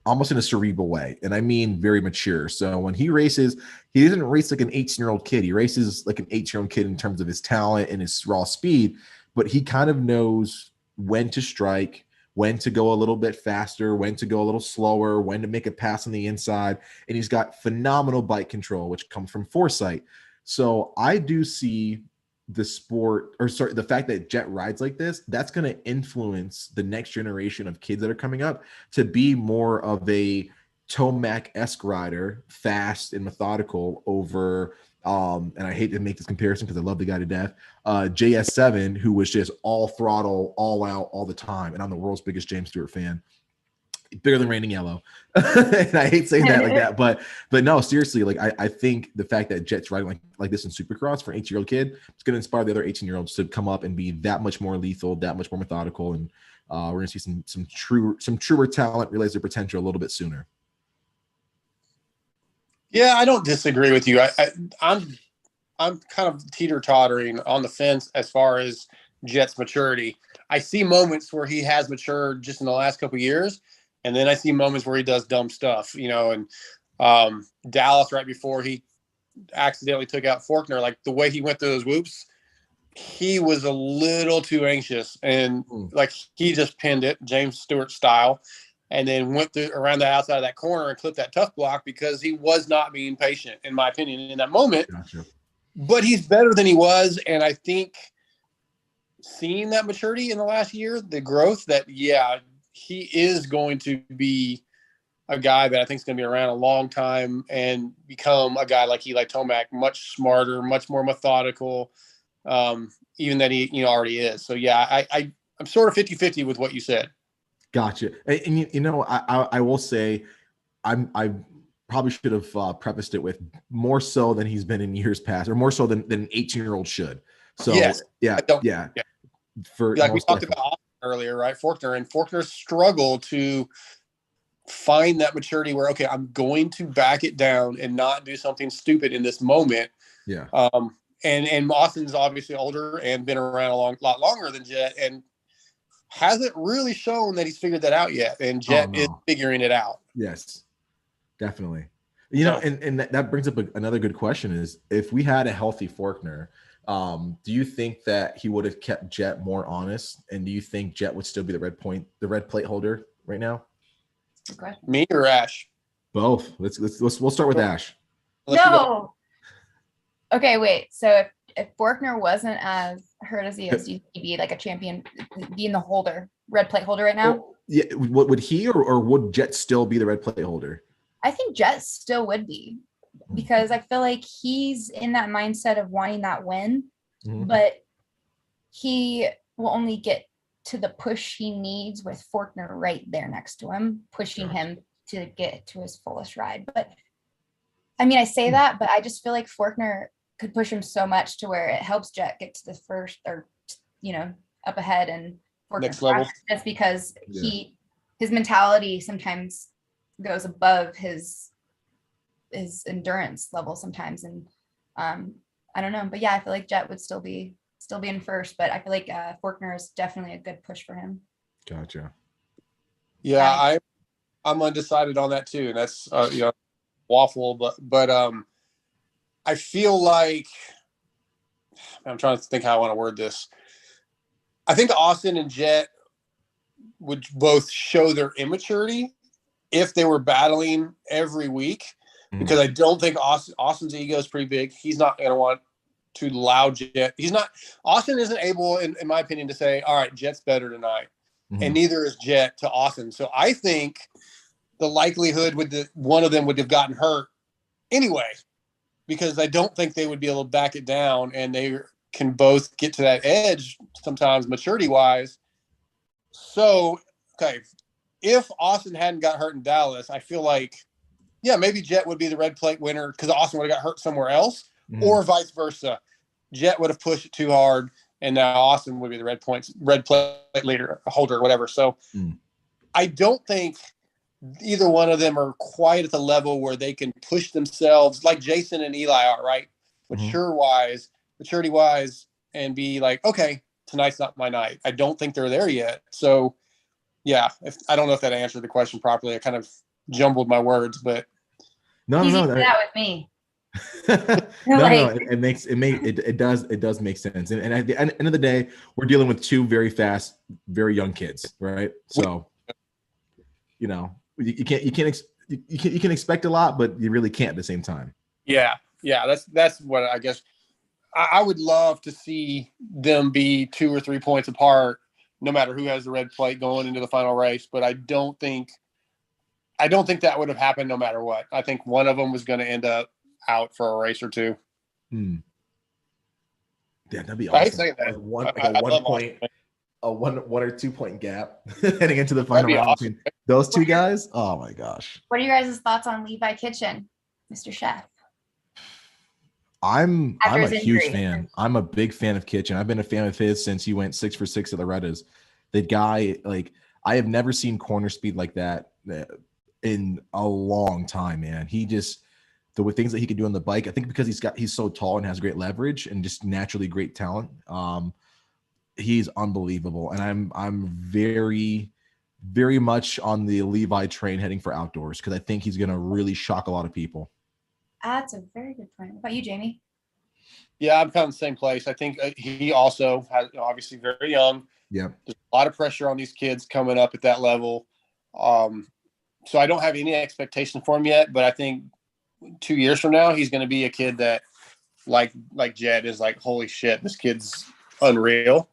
almost in a cerebral way, and I mean very mature. So when he races, he doesn't race like an 18-year-old kid. He races like an 8-year-old kid in terms of his talent and his raw speed, but he kind of knows when to strike, when to go a little bit faster, when to go a little slower, when to make a pass on the inside. And he's got phenomenal bike control, which comes from foresight. So I do see the fact that Jet rides like this, that's going to influence the next generation of kids that are coming up to be more of a Tomac-esque rider, fast and methodical over and I hate to make this comparison because I love the guy to death, JS7, who was just all throttle, all out, all the time. And I'm the world's biggest James Stewart fan, bigger than Raining Yellow. And I hate saying that like that, but no, seriously, like I think the fact that Jet's riding like this in Supercross for an 18-year-old kid, it's going to inspire the other 18-year-olds to come up and be that much more lethal, that much more methodical, and we're going to see some truer talent realize their potential a little bit sooner. Yeah, I don't disagree with you. I'm kind of teeter-tottering on the fence as far as Jet's maturity. I see moments where he has matured just in the last couple of years, and then I see moments where he does dumb stuff, and Dallas right before he accidentally took out Faulkner, like the way he went through those whoops, he was a little too anxious, and like he just pinned it, James Stewart style, and then went through around the outside of that corner and clipped that tough block because he was not being patient, in my opinion, in that moment. Gotcha. But he's better than he was, and I think seeing that maturity in the last year, the growth, that, yeah, he is going to be a guy that I think is going to be around a long time and become a guy like Eli Tomac, much smarter, much more methodical, even than he already is. So, yeah, I'm sort of 50-50 with what you said. Gotcha. And I will say I probably should have prefaced it with more so than he's been in years past, or more so than an 18-year-old should. So yes, yeah. For like we talked about earlier, right? Faulkner struggled to find that maturity where, okay, I'm going to back it down and not do something stupid in this moment. Yeah. And Austin's obviously older and been around a lot longer than Jet, and hasn't really shown that he's figured that out yet. And Jet is figuring it out. Yes, definitely. And that brings up another good question is, if we had a healthy Faulkner, do you think that he would have kept Jet more honest? And do you think Jet would still be the red plate holder right now? Okay. Me or Ash? Both. We'll start with Ash. No. Okay, wait. So if Faulkner wasn't as hurt as he is, do you think he'd be like a champion, being the red plate holder right now? Well, yeah. Would he or would Jet still be the red plate holder? I think Jet still would be, because I feel like he's in that mindset of wanting that win, but he will only get to the push he needs with Faulkner right there next to him, pushing him to get to his fullest ride. But I mean, I say that, but I just feel like Faulkner could push him so much to where it helps Jet get to the first, or up ahead, and Faulkner next level. That's because his mentality sometimes goes above his endurance level sometimes, and I don't know, but yeah, I feel like Jet would still be in first, but I feel like Faulkner is definitely a good push for him. Gotcha. Yeah, I'm undecided on that too, and that's waffle, but I feel like, I'm trying to think how I want to word this. I think Austin and Jet would both show their immaturity if they were battling every week, because I don't think Austin's ego is pretty big. He's not going to want to allow Jet. Austin isn't able, in my opinion, to say, all right, Jet's better tonight. And neither is Jet to Austin. So I think the likelihood one of them would have gotten hurt anyway, because I don't think they would be able to back it down, and they can both get to that edge sometimes maturity wise. So, okay, if Austin hadn't got hurt in Dallas, I feel like, yeah, maybe Jet would be the red plate winner because Austin would have got hurt somewhere else, or vice versa. Jet would have pushed it too hard, and now Austin would be the red plate leader, holder, or whatever. So I don't think either one of them are quite at the level where they can push themselves like Jason and Eli are, right? Maturity wise, and be like, okay, tonight's not my night. I don't think they're there yet. So yeah, I don't know if that answered the question properly. I kind of jumbled my words, but no, that with me. It does make sense. And at the end of the day, we're dealing with two very fast, very young kids, right? So, you can expect a lot, but you really can't at the same time. Yeah. That's what I guess I would love to see them be 2 or 3 points apart, no matter who has the red plate going into the final race. But I don't think that would have happened no matter what. I think one of them was going to end up out for a race or two. Yeah, that'd be awesome. A 1 or 2 point gap heading into the final round between those two guys. Oh my gosh. What are your guys' thoughts on Levi Kitchen, Mr. Chef? I'm a huge fan. I'm a big fan of Kitchen. I've been a fan of his since he went 6 for 6 at the Redders. The guy, like, I have never seen corner speed like that in a long time, man. He just, the things that he can do on the bike, I think because he's so tall and has great leverage and just naturally great talent. He's unbelievable. And I'm very, very much on the Levi train heading for outdoors, because I think he's going to really shock a lot of people. That's a very good point. What about you, Jamie? Yeah, I'm kind of the same place. I think he also has, obviously very young. Yeah. There's a lot of pressure on these kids coming up at that level. So I don't have any expectation for him yet, but I think 2 years from now, he's going to be a kid that like Jed is like, holy shit, this kid's unreal.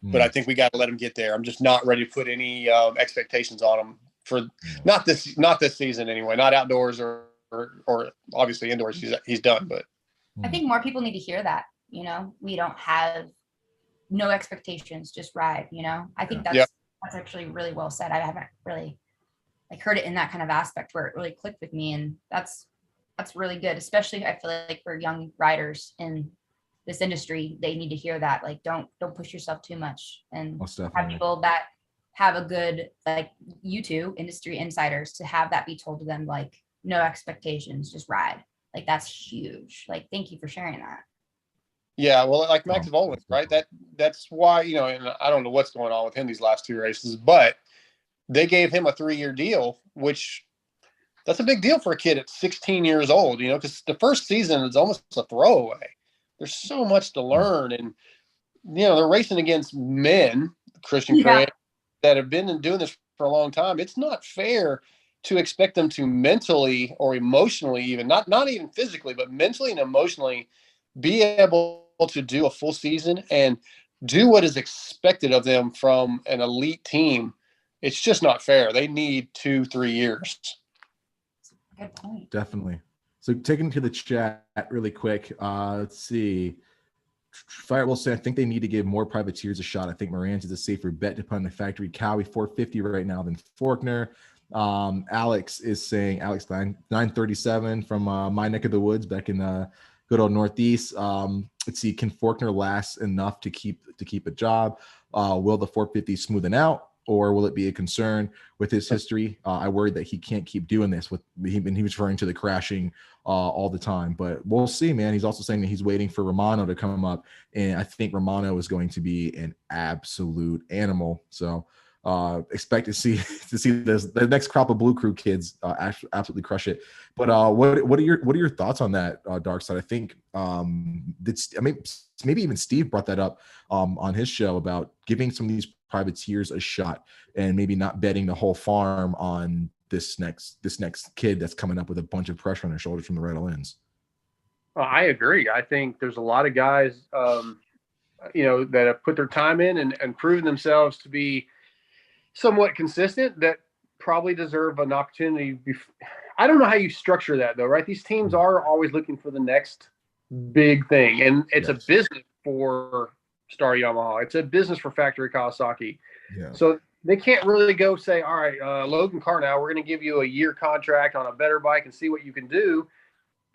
But I think we got to let him get there. I'm just not ready to put any expectations on him for not this season anyway, not outdoors or obviously indoors. He's done, but I think more people need to hear that. We don't have no expectations, just ride. I think that's actually really well said. I haven't really heard it in that kind of aspect where it really clicked with me, and that's really good. Especially I feel like for young riders in this industry, they need to hear that. Like, don't push yourself too much, and have people that have a good, like you two industry insiders, to have that be told to them, like, no expectations, just ride. Like, that's huge. Like, thank you for sharing that. Yeah, well, like Max Volant, right? That's why, and I don't know what's going on with him these last 2 races, but they gave him a 3-year deal, which that's a big deal for a kid at 16 years old, because the first season is almost a throwaway. There's so much to learn, and they're racing against men, Christian Craig, that have been doing this for a long time. It's not fair to expect them to mentally or emotionally, even not even physically, but mentally and emotionally, be able to do a full season and do what is expected of them from an elite team. It's just not fair. They need 2-3 years. Good point. Definitely. So taking to the chat really quick, let's see. Fire will say, I think they need to give more privateers a shot. I think Moran's is a safer bet to put on the factory Cowie 450 right now than Faulkner. Alex is saying, Alex 937 from my neck of the woods back in good old Northeast. Let's see, can Faulkner last enough to keep a job? Will the 450 smoothen out, or will it be a concern with his history? I worry that he can't keep doing this he was referring to the crashing all the time, but we'll see, man. He's also saying that he's waiting for Romano to come up, and I think Romano is going to be an absolute animal. So expect to see the next crop of Blue Crew kids absolutely crush it. But what are your thoughts on that, Dark Side? I think maybe even Steve brought that up on his show about giving some of these privateers a shot and maybe not betting the whole farm on this next kid that's coming up with a bunch of pressure on their shoulders from the right ends. I agree. I think there's a lot of guys, that have put their time in and proven themselves to be somewhat consistent that probably deserve an opportunity. I don't know how you structure that though, right? These teams are always looking for the next big thing, and it's a business for Star Yamaha. It's a business for Factory Kawasaki. Yeah. So they can't really go say, all right, Logan Carnow, we're going to give you a year contract on a better bike and see what you can do.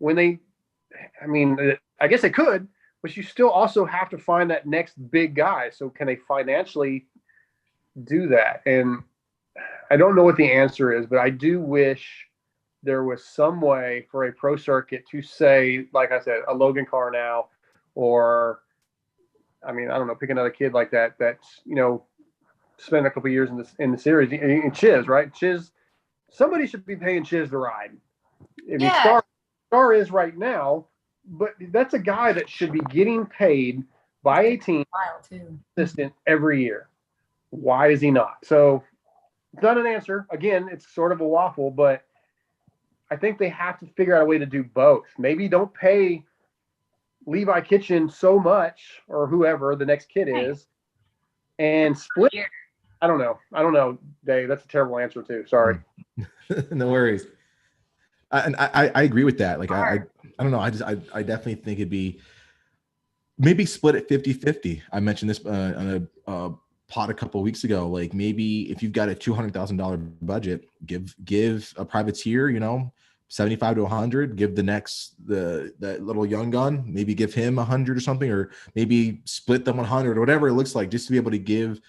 I guess they could, but you still also have to find that next big guy. So can they financially do that? And I don't know what the answer is, but I do wish there was some way for a pro circuit to say, like I said, a Logan Carnow, or, I don't know, pick another kid like that that's, spent a couple of years in the series. And Chiz, right? Chiz, somebody should be paying Chiz to ride. Star is right now, but that's a guy that should be getting paid by a team consistent every year. Why is he not? So it's not an answer. Again, it's sort of a waffle, but I think they have to figure out a way to do both. Maybe don't pay Levi Kitchen so much, or whoever the next kid is, and split. I don't know, Dave. That's a terrible answer too. Sorry. No worries. I agree with that. Like, I don't know. I definitely think it'd be maybe split at 50-50. I mentioned this on a pod a couple of weeks ago. Like, maybe if you've got a $200,000 budget, give a privateer, 75 to 100, give that little young gun, maybe give him 100 or something, or maybe split them 100 or whatever it looks like, just to be able to give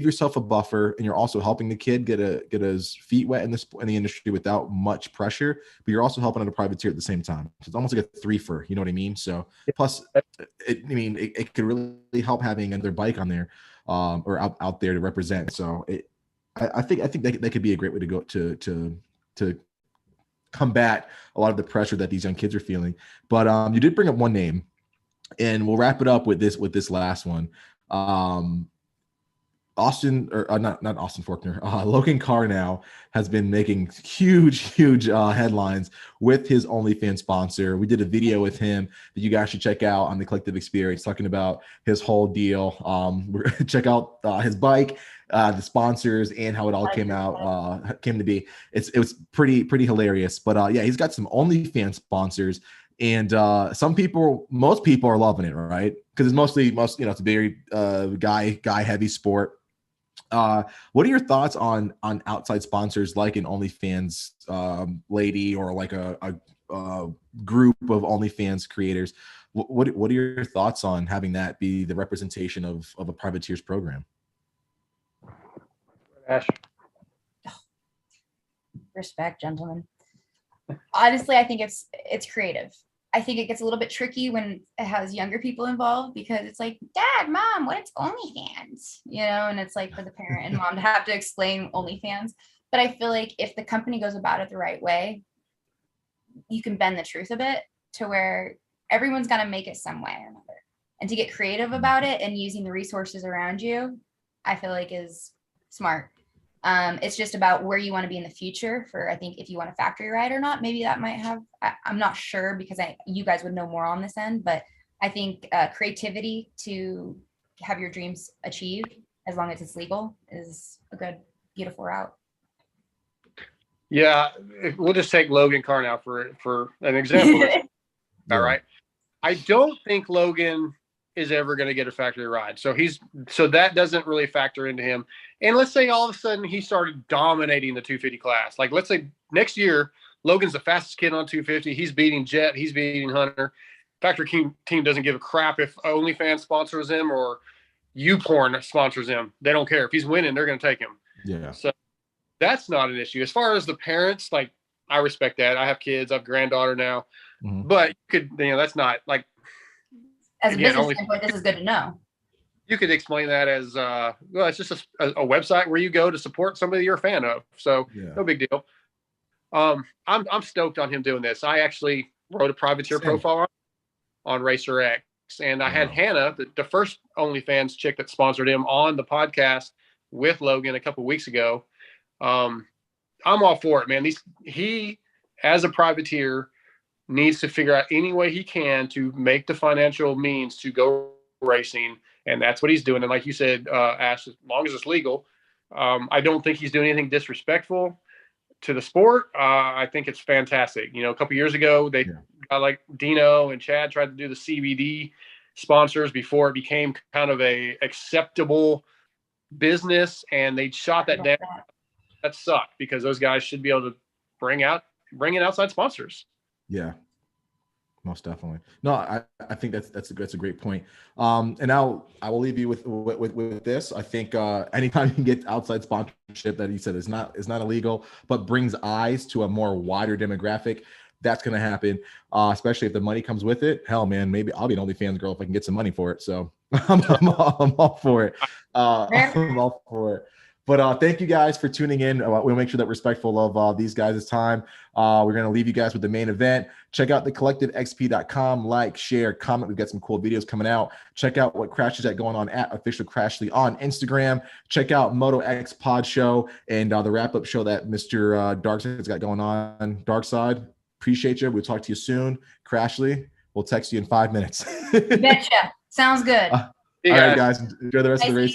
yourself a buffer, and you're also helping the kid get his feet wet in the industry without much pressure, but you're also helping out a privateer at the same time. So it's almost like a three-for, you know what I mean? So plus, it could really help having another bike on there, or out there to represent. So I think that could be a great way to go to combat a lot of the pressure that these young kids are feeling. But you did bring up one name, and we'll wrap it up with this last one. Austin, or not Austin Faulkner, Logan Carnow has been making huge headlines with his OnlyFans sponsor. We did a video with him that you guys should check out on the Collective Experience, talking about his whole deal. Check out his bike, the sponsors, and how it all came to be. It was pretty hilarious. But yeah, he's got some OnlyFans sponsors, and most people are loving it, right? Because it's it's a very guy heavy sport. What are your thoughts on outside sponsors like an OnlyFans lady, or like a group of OnlyFans creators? What are your thoughts on having that be the representation of a privateer's program? Ash. Respect, gentlemen. Honestly, I think it's creative. I think it gets a little bit tricky when it has younger people involved, because it's like, Dad, Mom, what is OnlyFans? And it's like for the parent and mom to have to explain OnlyFans. But I feel like if the company goes about it the right way, you can bend the truth a bit to where everyone's got to make it some way or another. And to get creative about it and using the resources around you, I feel like is smart. It's just about where you want to be in the future for, I think, if you want a factory ride or not. Maybe that might have, I'm not sure, because you guys would know more on this end, but I think creativity to have your dreams achieved, as long as it's legal, is a good, beautiful route. Yeah, we'll just take Logan Carnow for an example. All right. I don't think Logan is ever going to get a factory ride. So that doesn't really factor into him. And let's say all of a sudden he started dominating the 250 class. Like, let's say next year, Logan's the fastest kid on 250. He's beating Jet. He's beating Hunter. Factory team doesn't give a crap if OnlyFans sponsors him or YouPorn sponsors him. They don't care. If he's winning, they're going to take him. Yeah. So that's not an issue. As far as the parents, like, I respect that. I have kids. I have a granddaughter now. Mm-hmm. But you could, that's not like, as a business standpoint, this is good to know. You could explain that as, well, it's just a website where you go to support somebody you're a fan of. So no big deal. I'm stoked on him doing this. I actually wrote a privateer profile on Racer X, and I had Hannah, the first OnlyFans chick that sponsored him, on the podcast with Logan a couple of weeks ago. I'm all for it, man. He, as a privateer, needs to figure out any way he can to make the financial means to go racing, and that's what he's doing. And like you said, Ash, as long as it's legal, I don't think he's doing anything disrespectful to the sport. I think it's fantastic. You know, a couple years ago, they got like Dino and Chad tried to do the CBD sponsors before it became kind of a acceptable business, and they shot that down. That sucked because those guys should be able to bring in outside sponsors. Yeah, most definitely. No, I think that's a great point. And now I will leave you with this. I think anytime you can get outside sponsorship that he said is not illegal, but brings eyes to a more wider demographic, that's going to happen. Especially if the money comes with it. Hell, man, maybe I'll be an OnlyFans girl if I can get some money for it. So I'm all for it. I'm all for it. But thank you guys for tuning in. We'll make sure that we're respectful of these guys' time. We're going to leave you guys with the main event. Check out thecollectivexp.com. Like, share, comment. We've got some cool videos coming out. Check out what Crash is at going on at Official Crashly on Instagram. Check out Moto X Pod Show and the wrap-up show that Mr. Darkside's got going on. Darkside, appreciate you. We'll talk to you soon. Crashly, we'll text you in 5 minutes. Betcha. Sounds good. All right, guys. Enjoy the rest of the race.